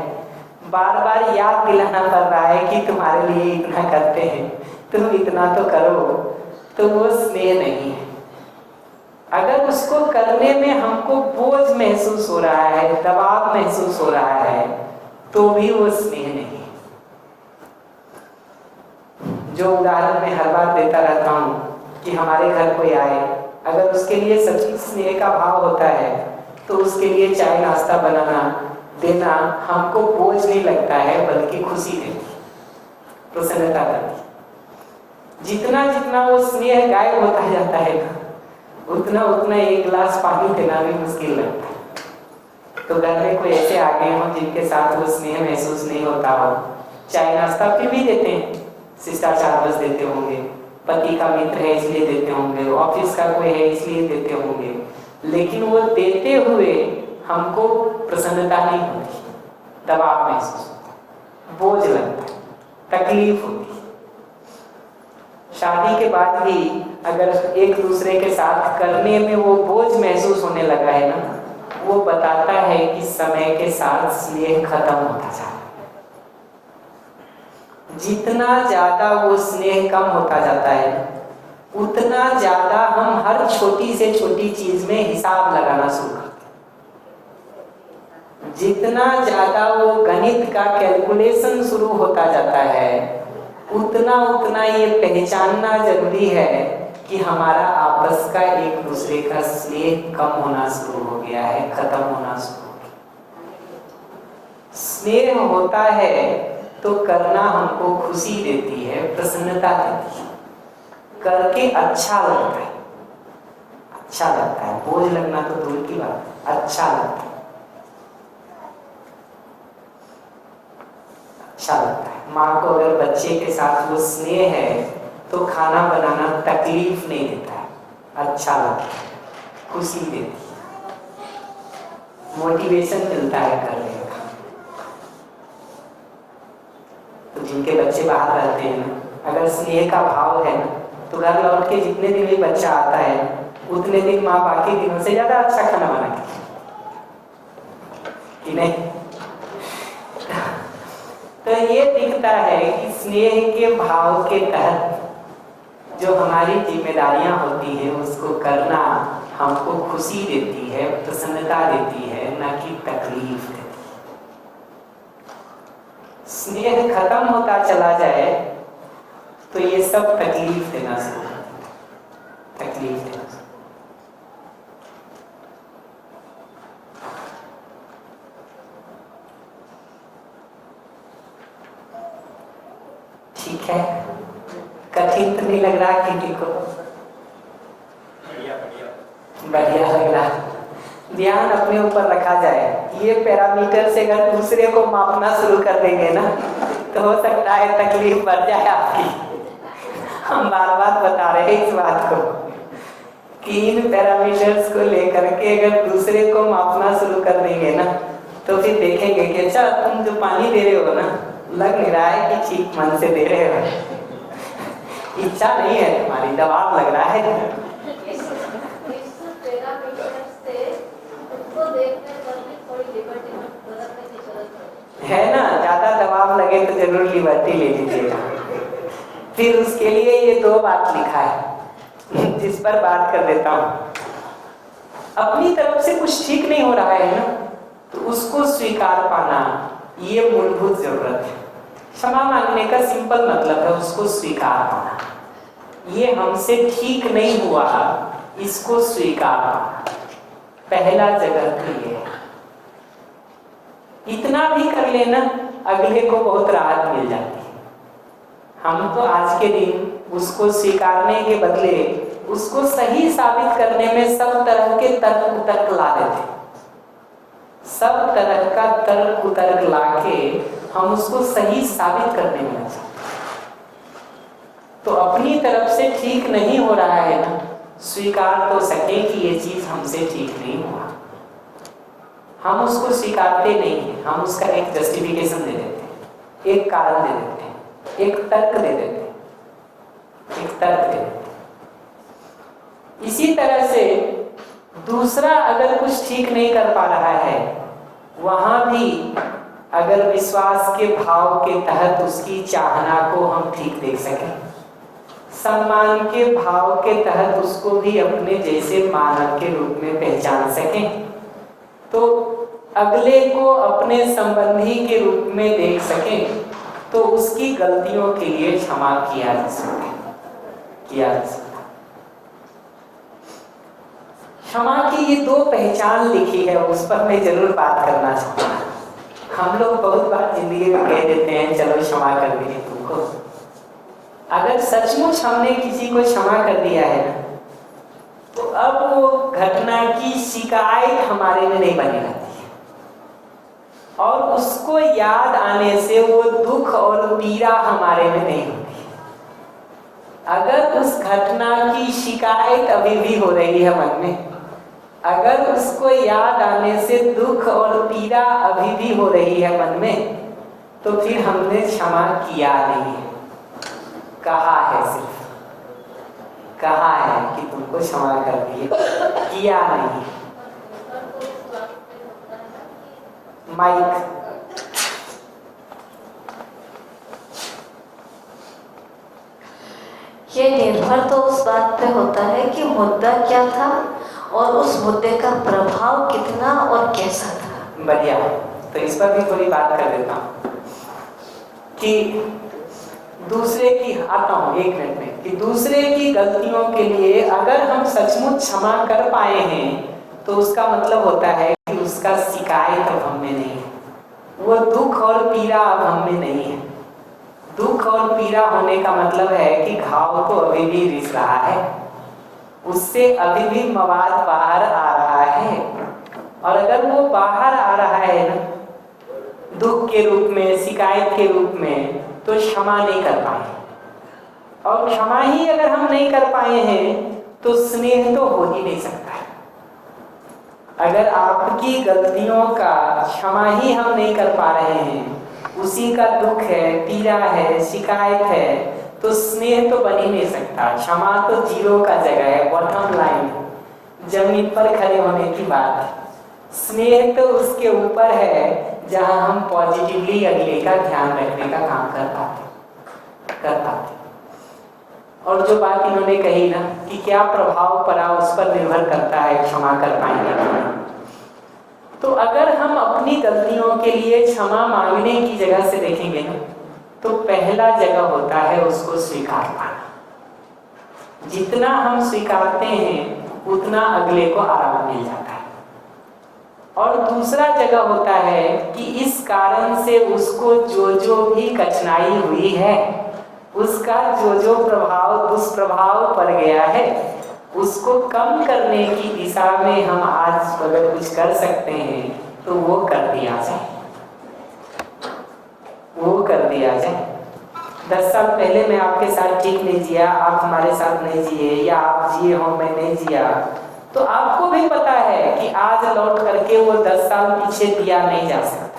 बार बार याद दिलाना पड़ रहा है कि तुम्हारे लिए इतना करते हैं, तुम इतना तो करो, तो वो स्नेह नहीं है। अगर उसको करने में हमको बोझ महसूस हो रहा है, दबाव महसूस हो रहा है, तो भी वो स्नेह नहीं है। जो उदाहरण मैं हर बार देता रहता हूँ कि हमारे घर कोई आए, अगर उसके लिए सच्ची स्नेह का भाव होता है तो उसके लिए चाय नाश्ता बनाना देना हमको बोझ नहीं लगता है, बल्कि खुशी देती, प्रसन्नता देती। जितना जितना वो स्नेह गायब होता जाता है ना, उतना उतना 1 गिलास पानी देना भी मुश्किल लगता है। तो घर में कोई ऐसे आ गए हों जिनके साथ वो स्नेह महसूस नहीं होता हो, चाय नाश्ता फिर भी देते हैं, शिष्टाचार बस देते होंगे, पति का मित्र है इसलिए देते होंगे, ऑफिस का कोई है इसलिए देते होंगे, लेकिन वो देते हुए हमको प्रसन्नता नहीं होती, दबाव महसूस होता, बोझ लगता है, तकलीफ होती। शादी के बाद भी अगर एक दूसरे के साथ करने में वो बोझ महसूस होने लगा है ना, वो बताता है कि समय के साथ स्नेह खत्म होता जा रहा है। जितना ज्यादा वो स्नेह कम होता जाता है, उतना ज्यादा हम हर छोटी से छोटी चीज में हिसाब लगाना शुरू करते हैं। जितना ज्यादा वो गणित का कैलकुलेशन शुरू होता जाता है, उतना उतना ये पहचानना जरूरी है कि हमारा आपस का एक दूसरे का स्नेह कम होना शुरू हो गया है, खत्म होना शुरू हो गया। स्नेह होता है तो करना हमको खुशी देती है, प्रसन्नता देती है, करके अच्छा लगता है, अच्छा लगता है, बोझ लगना तो दूर की बात, अच्छा लगता है, अच्छा लगता है। माँ को अगर बच्चे के साथ वो स्नेह है तो खाना बनाना तकलीफ नहीं देता है, अच्छा लगता है, खुशी देती है, मोटिवेशन मिलता है करने का। तो जिनके बच्चे बाहर रहते हैं ना, अगर स्नेह का भाव है ना, तो घर लौट के जितने दिन भी बच्चा आता है, उतने दिन माँ बाकी दिनों से ज्यादा अच्छा खाना बनाती है कि नहीं? तो ये दिखता है कि स्नेह के भाव के तहत जो हमारी जिम्मेदारियां होती हैं उसको करना हमको खुशी देती है, प्रसन्नता देती है, न कि तकलीफ देती है। स्नेह खत्म होता चला जाए तो ये सब तकलीफ देना शुरू कर देता है, तकलीफ देना। ठीक है, कठिन तो नहीं लग रहा किसी को? बढ़िया लग रहा। ध्यान अपने ऊपर रखा जाए। ये पैरामीटर से अगर दूसरे को मापना शुरू कर देंगे ना तो हो सकता है तकलीफ बढ़ जाए आपकी। हम बार बार बता रहे हैं इस बात को कि इन पैरामीटर्स को लेकर के अगर दूसरे को मापना शुरू कर देंगे ना तो फिर देखेंगे कि अच्छा तुम जो पानी दे रहे हो ना लग नहीं रहा है कि ठीक मन से दे रहे हो, इच्छा नहीं है तुम्हारी, दबाव लग रहा है। है ना, ज्यादा दबाव लगे तो जरूर लिबर्टी ले लीजिएगा। फिर उसके लिए ये 2 बात लिखा है जिस पर बात कर देता हूं। अपनी तरफ से कुछ ठीक नहीं हो रहा है ना तो उसको स्वीकार पाना ये मूलभूत जरूरत है। क्षमा मांगने का सिंपल मतलब है उसको स्वीकार पाना। ये हमसे ठीक नहीं हुआ, इसको स्वीकार पाना पहला जगह तो ये है। इतना भी कर लेना अगले को बहुत राहत मिल जाती है। हम तो आज के दिन उसको स्वीकारने के बदले उसको सही साबित करने में सब तरह के तर्क उतर्क ला देते। सब तरह का तर्क उतर्क लाके हम उसको सही साबित करने में लग जाते। तो अपनी तरफ से ठीक नहीं हो रहा है ना, स्वीकार तो सके कि ये चीज हमसे ठीक नहीं हुआ। हम उसको स्वीकारते नहीं हैं, हम उसका एक जस्टिफिकेशन दे देते हैं, एक कारण दे देते हैं, एक तर्क दे देते हैं, एक तर्क दे देते हैं। इसी तरह से दूसरा अगर कुछ ठीक नहीं कर पा रहा है वहां भी अगर विश्वास के भाव के तहत उसकी चाहना को हम ठीक देख सकें, सम्मान के भाव के तहत उसको भी अपने जैसे मानव के रूप में पहचान सकें, तो अगले को अपने संबंधी के रूप में देख सकें, तो उसकी गलतियों के लिए क्षमा किया जा सकता। क्षमा की ये 2 पहचान लिखी है, उस पर मैं जरूर बात करना चाहूँगा। हम लोग बहुत बार जिंदगी में कह देते हैं चलो क्षमा कर दिए तुमको। अगर सचमुच हमने किसी को क्षमा कर दिया है ना तो अब वो घटना की शिकायत हमारे में नहीं बनी रहती है, और उसको याद आने से वो दुख और पीड़ा हमारे में नहीं होती है। अगर उस घटना की शिकायत अभी भी हो रही है मन में, अगर उसको याद आने से दुख और पीड़ा अभी भी हो रही है मन में, तो फिर हमने क्षमा किया नहीं है, कहा है, सिर्फ कहा है कि तुमको क्षमा कर दिए, किया नहीं। माइक ये निर्भर तो उस बात पे होता है कि मुद्दा क्या था और उस मुद्दे का प्रभाव कितना और कैसा था। बढ़िया, तो इस पर भी थोड़ी बात कर देता हूँ कि दूसरे की, आता हूँ 1 मिनट में, कि दूसरे की गलतियों के लिए अगर हम सचमुच क्षमा कर पाए हैं तो उसका मतलब होता है कि उसका शिकायत अब हम में नहीं है, वो दुख और पीड़ा अब हम में नहीं है। दुख और पीड़ा होने का मतलब है कि घाव तो अभी भी रिस रहा है, उससे अभी भी मवाद बाहर आ रहा है, और अगर वो बाहर आ रहा है ना दुख के रूप में, शिकायत के रूप में, तो क्षमा नहीं कर पाए। और क्षमा ही अगर हम नहीं कर पाए हैं तो स्नेह तो हो ही नहीं सकता है। अगर आपकी गलतियों का क्षमा ही हम नहीं कर पा रहे हैं, उसी का दुख है, पीड़ा है, शिकायत है, तो स्नेह तो बन ही नहीं सकता। क्षमा तो 0 का जगह है, बॉटम लाइन, जमीन पर खड़े होने की बात है। स्नेह तो उसके ऊपर है जहां हम पॉजिटिवली अगले का ध्यान रखने का काम कर पाते। और जो बात इन्होंने कही ना कि क्या प्रभाव पड़ा उस पर निर्भर करता है क्षमा कर पाएंगे कि नहीं। तो अगर हम अपनी गलतियों के लिए क्षमा मांगने की जगह से देखेंगे ना, तो पहला जगह होता है उसको स्वीकार पाना। जितना हम स्वीकारते हैं उतना अगले को आराम मिल जाता है। और दूसरा जगह होता है कि इस कारण से उसको जो भी कठिनाई हुई है, उसका जो प्रभाव दुष्प्रभाव पड़ गया है, उसको कम करने की दिशा में हम आज अगर कुछ कर सकते हैं तो वो कर दिया जाए, वो कर दिया जाए। 10 साल पहले मैं आपके साथ ठीक नहीं जिया, आप हमारे साथ नहीं जिए, या आप जिए हो मैं नहीं जिया, तो आपको भी पता है कि आज लौट करके वो 10 साल पीछे दिया नहीं जा सकता।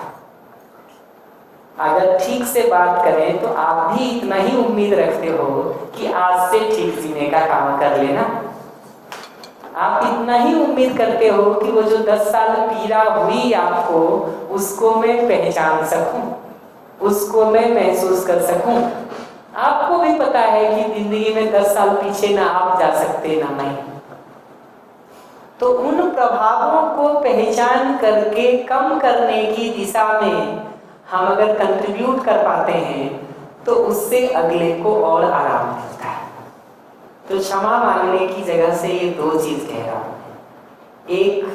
अगर ठीक से बात करें तो आप भी इतना ही उम्मीद रखते हो कि आज से ठीक जीने का काम कर लेना। आप इतना ही उम्मीद करते हो कि वो जो 10 साल पीड़ा हुई आपको, उसको मैं पहचान सकूं, उसको मैं महसूस कर सकूं। आपको भी पता है कि जिंदगी में 10 साल पीछे ना आप जा सकते ना मैं। तो उन प्रभावों को पहचान करके कम करने की दिशा में हम अगर कंट्रीब्यूट कर पाते हैं तो उससे अगले को और आराम मिलता है। तो क्षमा मांगने की जगह से ये 2 चीज कह रहा हूं। एक,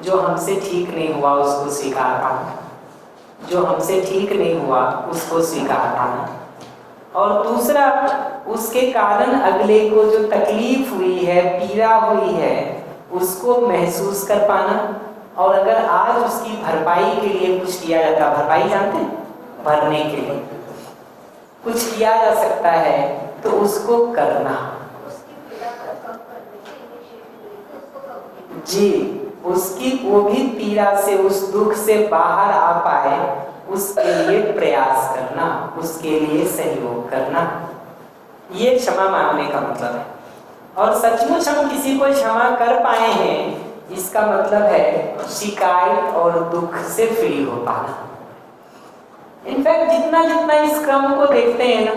जो हमसे ठीक नहीं हुआ उसको स्वीकार पाना, जो हमसे ठीक नहीं हुआ उसको स्वीकार पाना। और दूसरा, उसके कारण अगले को जो तकलीफ हुई है, पीड़ा हुई है, उसको महसूस कर पाना। और अगर आज उसकी भरपाई के लिए कुछ किया जाता, भरपाई जानते हैं, भरने के लिए कुछ किया जा सकता है तो उसको करना। जी, उसकी वो भी पीड़ा से, उस दुख से बाहर आ पाए, उसके लिए प्रयास करना, उसके लिए सहयोग करना, ये क्षमा मांगने का मतलब है। और सचमुच हम किसी को क्षमा कर पाए हैं, इसका मतलब है शिकायत और दुख से फ्री हो पाना। इनफैक्ट जितना जितना इस क्रम को देखते हैं ना,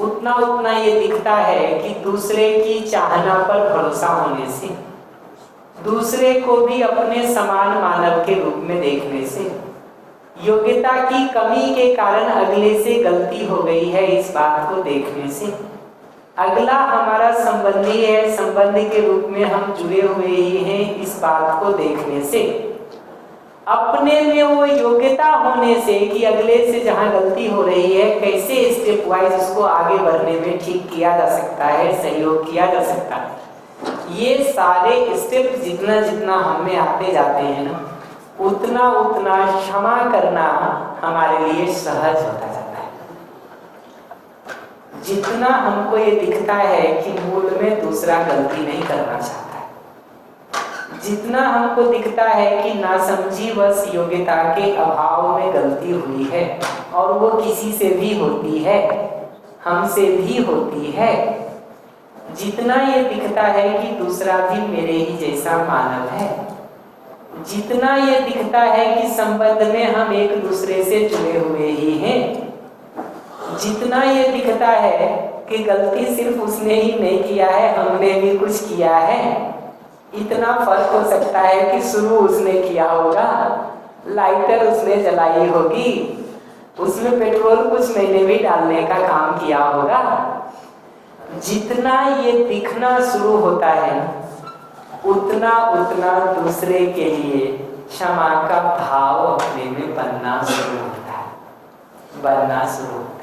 उतना उतना ये दिखता है कि दूसरे की चाहना पर भरोसा होने से, दूसरे को भी अपने समान मानव के रूप में देखने से, योग्यता की कमी के कारण अगले से गलती हो गई है इस बात को देखने से, अगला हमारा संबंधी है, संबंधी के रूप में हम जुड़े हुए ही हैं इस बात को देखने से, अपने में वो योग्यता होने से कि अगले से जहां गलती हो रही है कैसे स्टेप वाइज उसको आगे बढ़ने में ठीक किया जा सकता है, सहयोग किया जा सकता है। ये सारे स्टेप जितना जितना हम में आते जाते हैं ना, उतना उतना क्षमा करना हमारे लिए सहज होता जाता है। जितना हमको ये दिखता है कि मूल में दूसरा गलती नहीं करना चाहता है, जितना हमको दिखता है कि नासमझीवश योग्यता के अभाव में गलती हुई है और वो किसी से भी होती है, हमसे भी होती है, जितना ये दिखता है कि दूसरा भी मेरे ही जैसा मानव है, जितना ये दिखता है कि संबंध में हम एक दूसरे से जुड़े हुए ही हैं, जितना ये दिखता है कि गलती सिर्फ उसने ही नहीं किया है, हमने भी कुछ किया है, इतना फर्क हो सकता है कि शुरू उसने किया होगा, लाइटर उसने जलाई होगी, उसमें पेट्रोल कुछ मैंने भी डालने का काम किया होगा। जितना ये दिखना शुरू होता है उतना उतना दूसरे के लिए क्षमा का भाव अपने में बनना शुरू होता है, बनना शुरू होता है।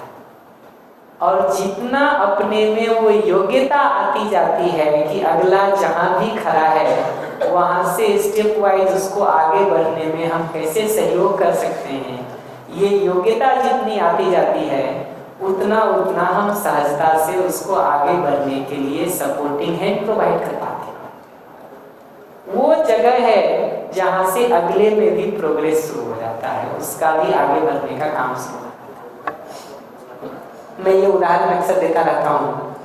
और जितना अपने में वो योग्यता आती जाती है कि अगला जहां भी खड़ा है वहां से स्टेप वाइज उसको आगे बढ़ने में हम कैसे सहयोग कर सकते हैं, ये योग्यता जितनी आती जाती है उतना उतना हम सहजता से उसको आगे बढ़ने के लिए सपोर्टिंग हैंड प्रोवाइड कर पाते हैं। वो जगह है जहां से अगले में भी प्रोग्रेस शुरू हो जाता है, उसका भी आगे बढ़ने का काम शुरू हो जाता है। मैं ये उदाहरण अक्सर देता रहता हूँ।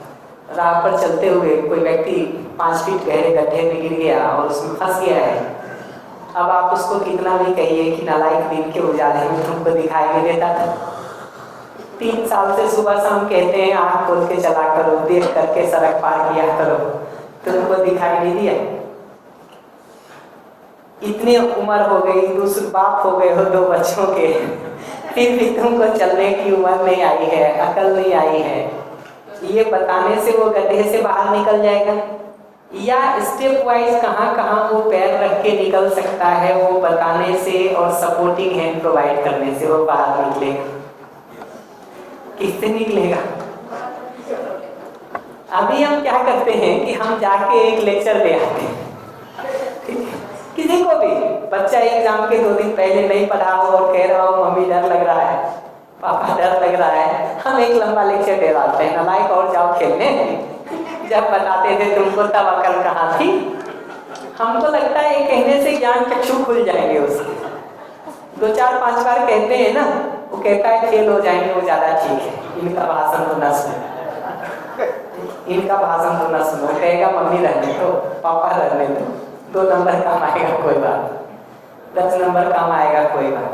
राह पर चलते हुए कोई व्यक्ति 5 फीट गहरे गड्ढे में गिर गया और उसमें फंस गया है। अब आप उसको कितना भी कहिए कि नालायक दिन के उजाले में तुमको दिखाई नहीं देता था, 3 साल से सुबह शाम कहते हैं आँख खोल के चला करो, देख करके सड़क पार किया करो, तुमको दिखाई नहीं दिया? इतनी उम्र हो गई, दूसरे बाप हो गए हो 2 बच्चों के, फिर भी तुमको चलने की उम्र नहीं आई है, अकल नहीं आई है। ये बताने से वो गड्ढे से बाहर निकल जाएगा, या स्टेप वाइज कहाँ कहाँ वो पैर रख के निकल सकता है, वो बताने से और सपोर्टिंग हैंड प्रोवाइड करने से वो बाहर निकलेगा। किससे निकलेगा? अभी हम क्या करते हैं कि हम जाके एक लेक्चर दे आते हैं, किसी को भी बच्चा एग्जाम के 2 दिन पहले नहीं पढ़ा हो और कह रहा हो मम्मी डर लग रहा है, पापा डर लग रहा है, हम एक लंबा लेक्चर दे डालते हैं, नालायक और जाओ खेलने। जब बताते थे तुमको तब अकल कहाँ थी? हमको लगता है ये कहने से ज्ञान चक्षु खुल जाएंगे उसके। 2 4 5 बार कहते हैं ना, वो कहता है फेल हो जाएंगे, वो ज्यादा ठीक है, इनका भाषण तो ना सुनो, इनका भाषण तो ना सुनो, कहेगा मम्मी रहने दो, पापा रहने दो, 2 नंबर कम आएगा कोई बात, 10 नंबर कम आएगा कोई बात।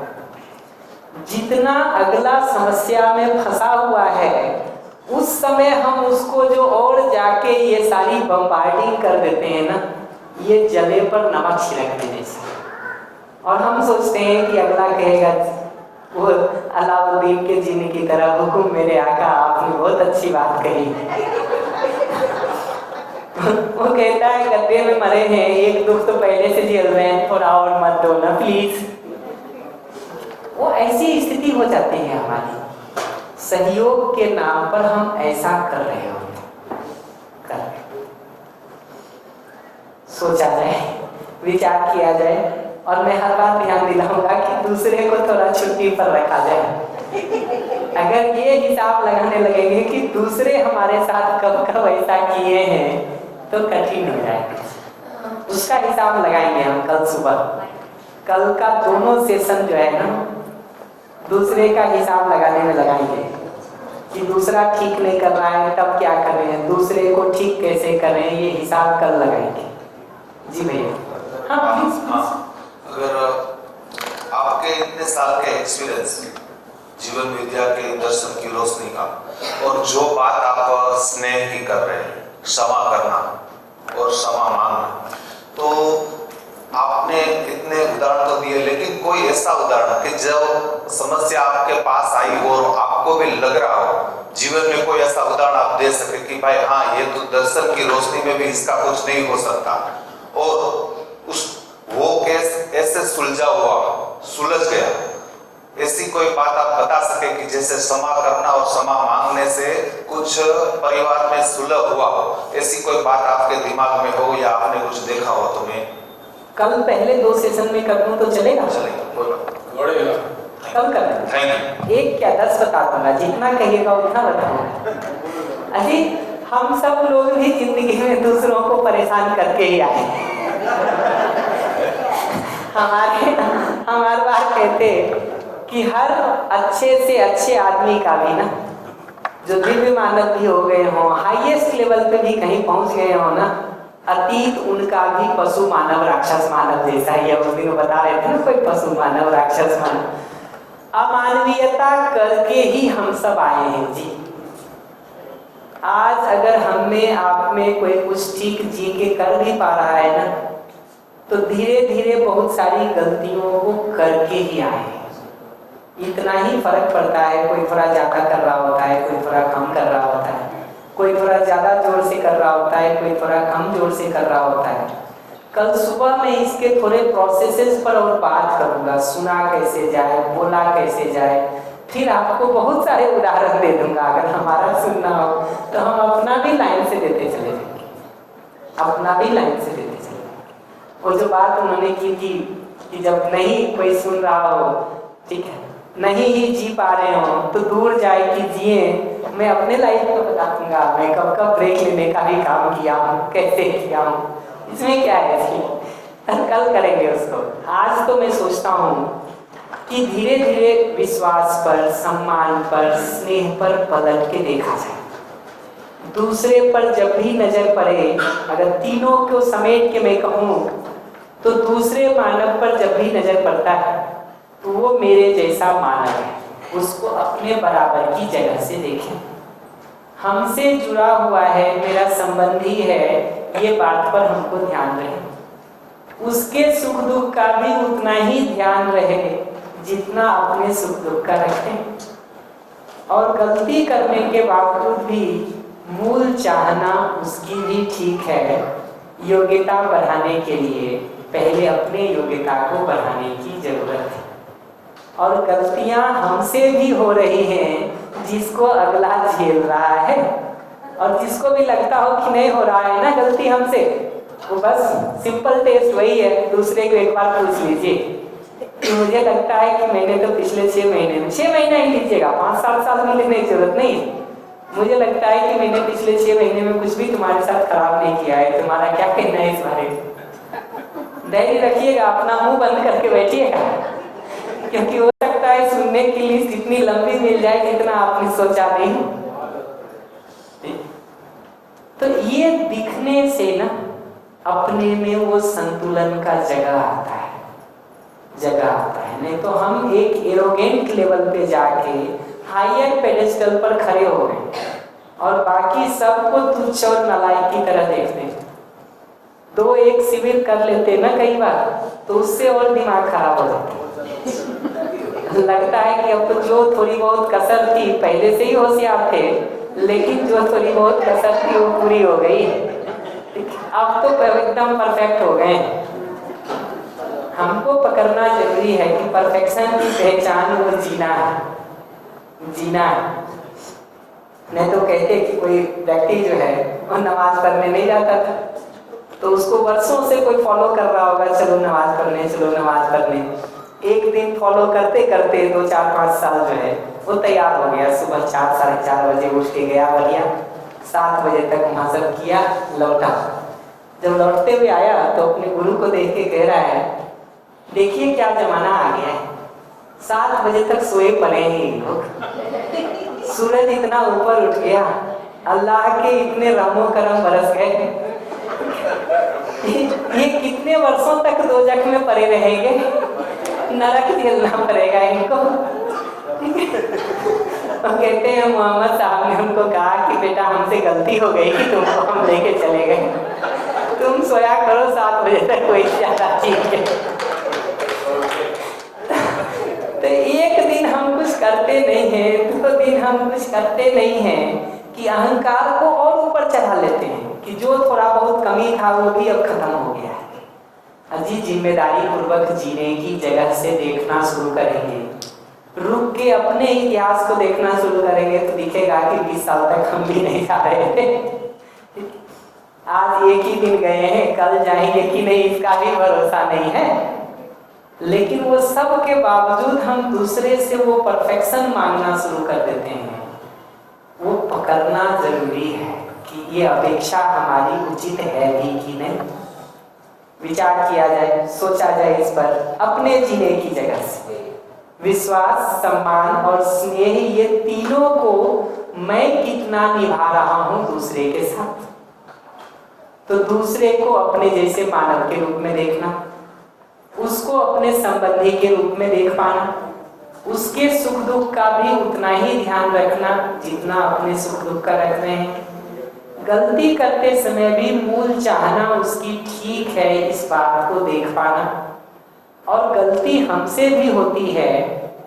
जितना अगला समस्या में फंसा हुआ है उस समय हम उसको जो और जाके ये सारी बम्बार्डिंग कर देते हैं ना, ये जले पर नमक छिड़क देने से। और हम सोचते हैं कि अगला कहेगा वो अलाउद्दीन के जीने की तरह, हुकुम मेरे आका, आपने बहुत अच्छी बात कही। वो कहता है गड्ढे में मरे हैं, एक दुख तो पहले से झेल रहे हैं, थोड़ा और मत दो ना प्लीज। वो ऐसी स्थिति हो जाती है हमारी, सहयोग के नाम पर हम ऐसा कर रहे होते हैं। सोचा जाए, विचार किया जाए, और मैं हर बार ध्यान दिलाऊंगा कि दूसरे को थोड़ा छुट्टी पर रखा जाए। अगर ये हिसाब लगाने लगेंगे कि दूसरे हमारे साथ कब कब ऐसा किए हैं तो कठिन हो जाएगा। उसका हिसाब लगाएंगे हम कल सुबह। कल का दोनों सेशन जो है ना, दूसरे का हिसाब लगाने में लगाएंगे कि दूसरा ठीक नहीं कर रहा है तब क्या कर रहे हैं, दूसरे को ठीक कैसे कर रहे हैं, ये हिसाब कल लगाएंगे। जी भैया। हाँ, अगर आपके इतने साल के एक्सपीरियंस, जीवन विद्या के दर्शन की रोशनी का, और जो बात आप स्नेह की कर रहे हैं, क्षमा करना और क्षमा मांगना, तो आपने इतने उदाहरण तो दिए, लेकिन कोई ऐसा उदाहरण कि जब समस्या आपके पास आई हो और आपको भी लग रहा हो, जीवन में कोई ऐसा उदाहरण आप दे सके कि भाई हाँ, ये तो दर्शन की रोशनी में भी इसका कुछ नहीं हो सकता, और वो केस ऐसे सुलझ गया, ऐसी कोई बात आप बता सके कि जैसे क्षमा करना और क्षमा मांगने से कुछ परिवार में सुलह हुआ हो, ऐसी कोई बात आपके दिमाग में हो या आपने कुछ देखा हो? तो मैं कल पहले 2 सेशन में कर दूं तो चलेगा? चलेगा, कोई बात कल कर, थैंक यू। 1 क्या 10 बता दूंगा, जितना कहिएगा उतना बताऊंगा। अजी हम सब लोग भी जिंदगी में दूसरों को परेशान करके ही आए। हमारे बार कहते कि हर अच्छे से अच्छे आदमी का भी ना, जो दिव्य मानव भी हो गए हों, हाईएस्ट लेवल पे भी कहीं पहुंच गए हो ना, अतीत उनका भी पशु मानव राक्षस मानव जैसा ही है। उस दिन बता रहे थे ना, कोई पशु मानव राक्षस मानव, अमानवीयता करके ही हम सब आए हैं जी। आज अगर हम में आप में कोई कुछ ठीक जी के कर भी पा रहा है ना, तो धीरे धीरे बहुत सारी गलतियों को करके ही आए हैं। इतना ही फर्क पड़ता है, कोई थोड़ा ज्यादा कर रहा होता है, कोई थोड़ा कम कर रहा होता है, कोई थोड़ा ज्यादा जोर से कर रहा होता है, कोई थोड़ा कम जोर से कर रहा होता है। कल सुबह मैं इसके थोड़े प्रोसेसेस पर और बात करूंगा, सुना कैसे जाए, बोला कैसे जाए, फिर आपको बहुत सारे उदाहरण दे दूंगा। अगर हमारा सुनना हो तो हम अपना भी लाइन से देते चले जाएंगे, अपना भी लाइन से देते चले। वो जो बात उन्होंने की थी कि जब नहीं कोई सुन रहा हो, ठीक है, नहीं ही जी पा रहे हो तो दूर जाए कि जिए। मैं अपने लाइफ को बता दूंगा, मैं कब कब ब्रेक लेने का भी काम किया हूँ, कैसे किया हूँ, इसमें क्या है इसमें कल करेंगे उसको। आज तो मैं सोचता हूँ कि धीरे धीरे विश्वास पर, सम्मान पर, स्नेह पर पलट के देखा जाए। दूसरे पर जब भी नजर पड़े, अगर तीनों को समेट के मैं कहूँ तो दूसरे मानव पर जब भी नजर पड़ता है तो वो मेरे जैसा मानव है। उसको अपने बराबर की जगह से देखें। हमसे जुड़ा हुआ है, मेरा संबंधी है, ये बात पर हमको ध्यान रहे। उसके सुख दुख का भी उतना ही ध्यान रहे जितना अपने सुख दुख का रखें। और गलती करने के बावजूद भी मूल चाहना उसकी भी ठीक है। योग्यता बढ़ाने के लिए पहले अपने योग्यता को बढ़ाने की जरूरत है। और गलतियां हमसे भी हो रही हैं, जिसको अगला झेल रहा है, और जिसको भी लगता हो कि नहीं हो रहा है ना गलती हमसे, वो बस सिंपल टेस्ट वही है, दूसरे को एक बार पूछ लीजिए कि मुझे लगता है कि मैंने तो पिछले 6 महीने में, 6 महीना ही लीजिएगा, 5-7 साल में लेने की जरूरत नहीं है। मुझे लगता है कि मैंने पिछले 6 महीने में कुछ भी तुम्हारे साथ खराब नहीं किया है, तुम्हारा क्या कहना है इस बारे में? धैर्य रखिएगा, अपना मुंह बंद करके बैठिएगा, क्योंकि हो सकता है सुनने की लिस्ट इतनी लंबी मिल जाए जितना आपने सोचा नहीं। तो ये दिखने से ना अपने में वो संतुलन का जगह आता है। नहीं तो हम एक एरोगेंट लेवल पे जाके हायर पेडेस्टल पर खड़े हो गए और बाकी सबको तुच्छ और नालायक की तरह देखते हैं। तो एक शिविर कर लेते ना कई बार, तो उससे और दिमाग खराब हो जाता है। लगता है कि अब तो जो थोड़ी बहुत कसर थी, पहले से ही होशियार थे, लेकिन जो थोड़ी बहुत कसर थी वो पूरी हो गई, अब तो एकदम परफेक्ट हो गए। हमको पकड़ना जरूरी है कि परफेक्शन की पहचान वो जीना है। नहीं तो कहते कि कोई व्यक्ति जो है वो नमाज पढ़ने नहीं जाता था, तो उसको वर्षों से कोई फॉलो कर रहा होगा, चलो नमाज पढ़ने। एक दिन फॉलो करते करते 2-4-5 साल जो है वो तैयार हो गया। सुबह 4-4:30 बजे उठ के गया, बढ़िया 7 बजे तक वहाँ सब किया, लौटा। जब लौटते हुए आया तो अपने गुरु को देख के कह रहा है, देखिए क्या जमाना आ गया है, 7 बजे तक सोए पड़े हैं लोग, सूरज इतना ऊपर उठ गया, अल्लाह के इतने रहमो करम बरस गए, ये कितने वर्षों तक दोजख में पड़े रहेंगे, नरक झेलना पड़ेगा इनको। तो कहते हैं मोहम्मद साहब ने उनको कहा कि बेटा हमसे गलती हो गई कि तुमको हम लेके चले गए, तुम सोया करो 7 बजे तक, कोई ज्यादा ठीक है। तो एक दिन हम कुछ करते नहीं हैं, 2 दिन हम कुछ करते नहीं हैं कि अहंकार को और ऊपर चढ़ा लेते हैं कि जो थोड़ा बहुत कमी था वो भी अब खत्म हो गया है। अजी जिम्मेदारी पूर्वक जीने की जगह से देखना शुरू करेंगे, रुक के अपने इतिहास को देखना शुरू करेंगे तो दिखेगा कि 20 साल तक हम भी नहीं जा रहे थे। आज एक ही दिन गए हैं, कल जाएंगे कि नहीं इसका भी भरोसा नहीं है। लेकिन वो सब के बावजूद हम दूसरे से वो परफेक्शन मांगना शुरू कर देते हैं। वो पकड़ना जरूरी है कि ये अपेक्षा हमारी उचित है भी कि नहीं। विचार किया जाए, सोचा जाए इस पर अपने जीने की जगह से। विश्वास, सम्मान और स्नेह, ये तीनों को मैं कितना निभा रहा हूं दूसरे के साथ। तो दूसरे को अपने जैसे मानव के रूप में देखना, उसको अपने संबंधी के रूप में देख पाना, उसके सुख दुख का भी उतना ही ध्यान रखना जितना अपने सुख दुख का रख रहे हैं। गलती करते समय भी मूल चाहना उसकी ठीक है इस बात को देख पाना, और गलती हमसे भी होती है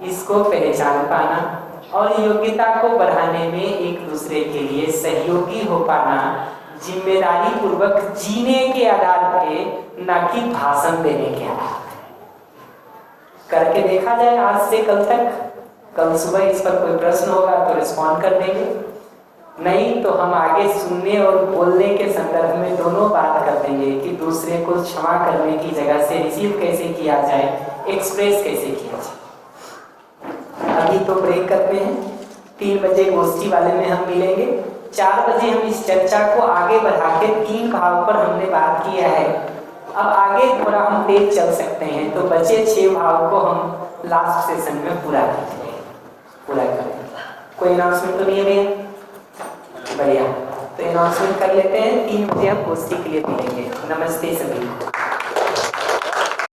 इसको पहचान पाना, और योग्यता को बढ़ाने में एक दूसरे के लिए सहयोगी हो पाना, जिम्मेदारी पूर्वक जीने के आधार पे, ना कि भाषण देने के आधार पे। करके देखा जाए आज से कल तक। कल सुबह इस पर कोई प्रश्न होगा तो रिस्पॉन्ड कर देंगे, नहीं तो हम आगे सुनने और बोलने के संदर्भ में दोनों बात कर देंगे कि दूसरे को क्षमा करने की जगह से रिसीव कैसे किया जाए, एक्सप्रेस कैसे किया जाए। अभी तो ब्रेक करते हैं, 3 बजे गोष्ठी वाले में हम मिलेंगे। 4 बजे हम इस चर्चा को आगे बढ़ा के 3 भाव पर हमने बात किया है। अब आगे थोड़ा हम तेज चल सकते हैं, तो बचे 6 भाव को हम लास्ट सेशन में पूरा करेंगे। कोई अनाउंसमेंट तो नहीं है भैया? बढ़िया, तो अनाउंसमेंट कर लेते हैं। 3 बजे हम गोष्ठी के लिए मिलेंगे। नमस्ते सभी।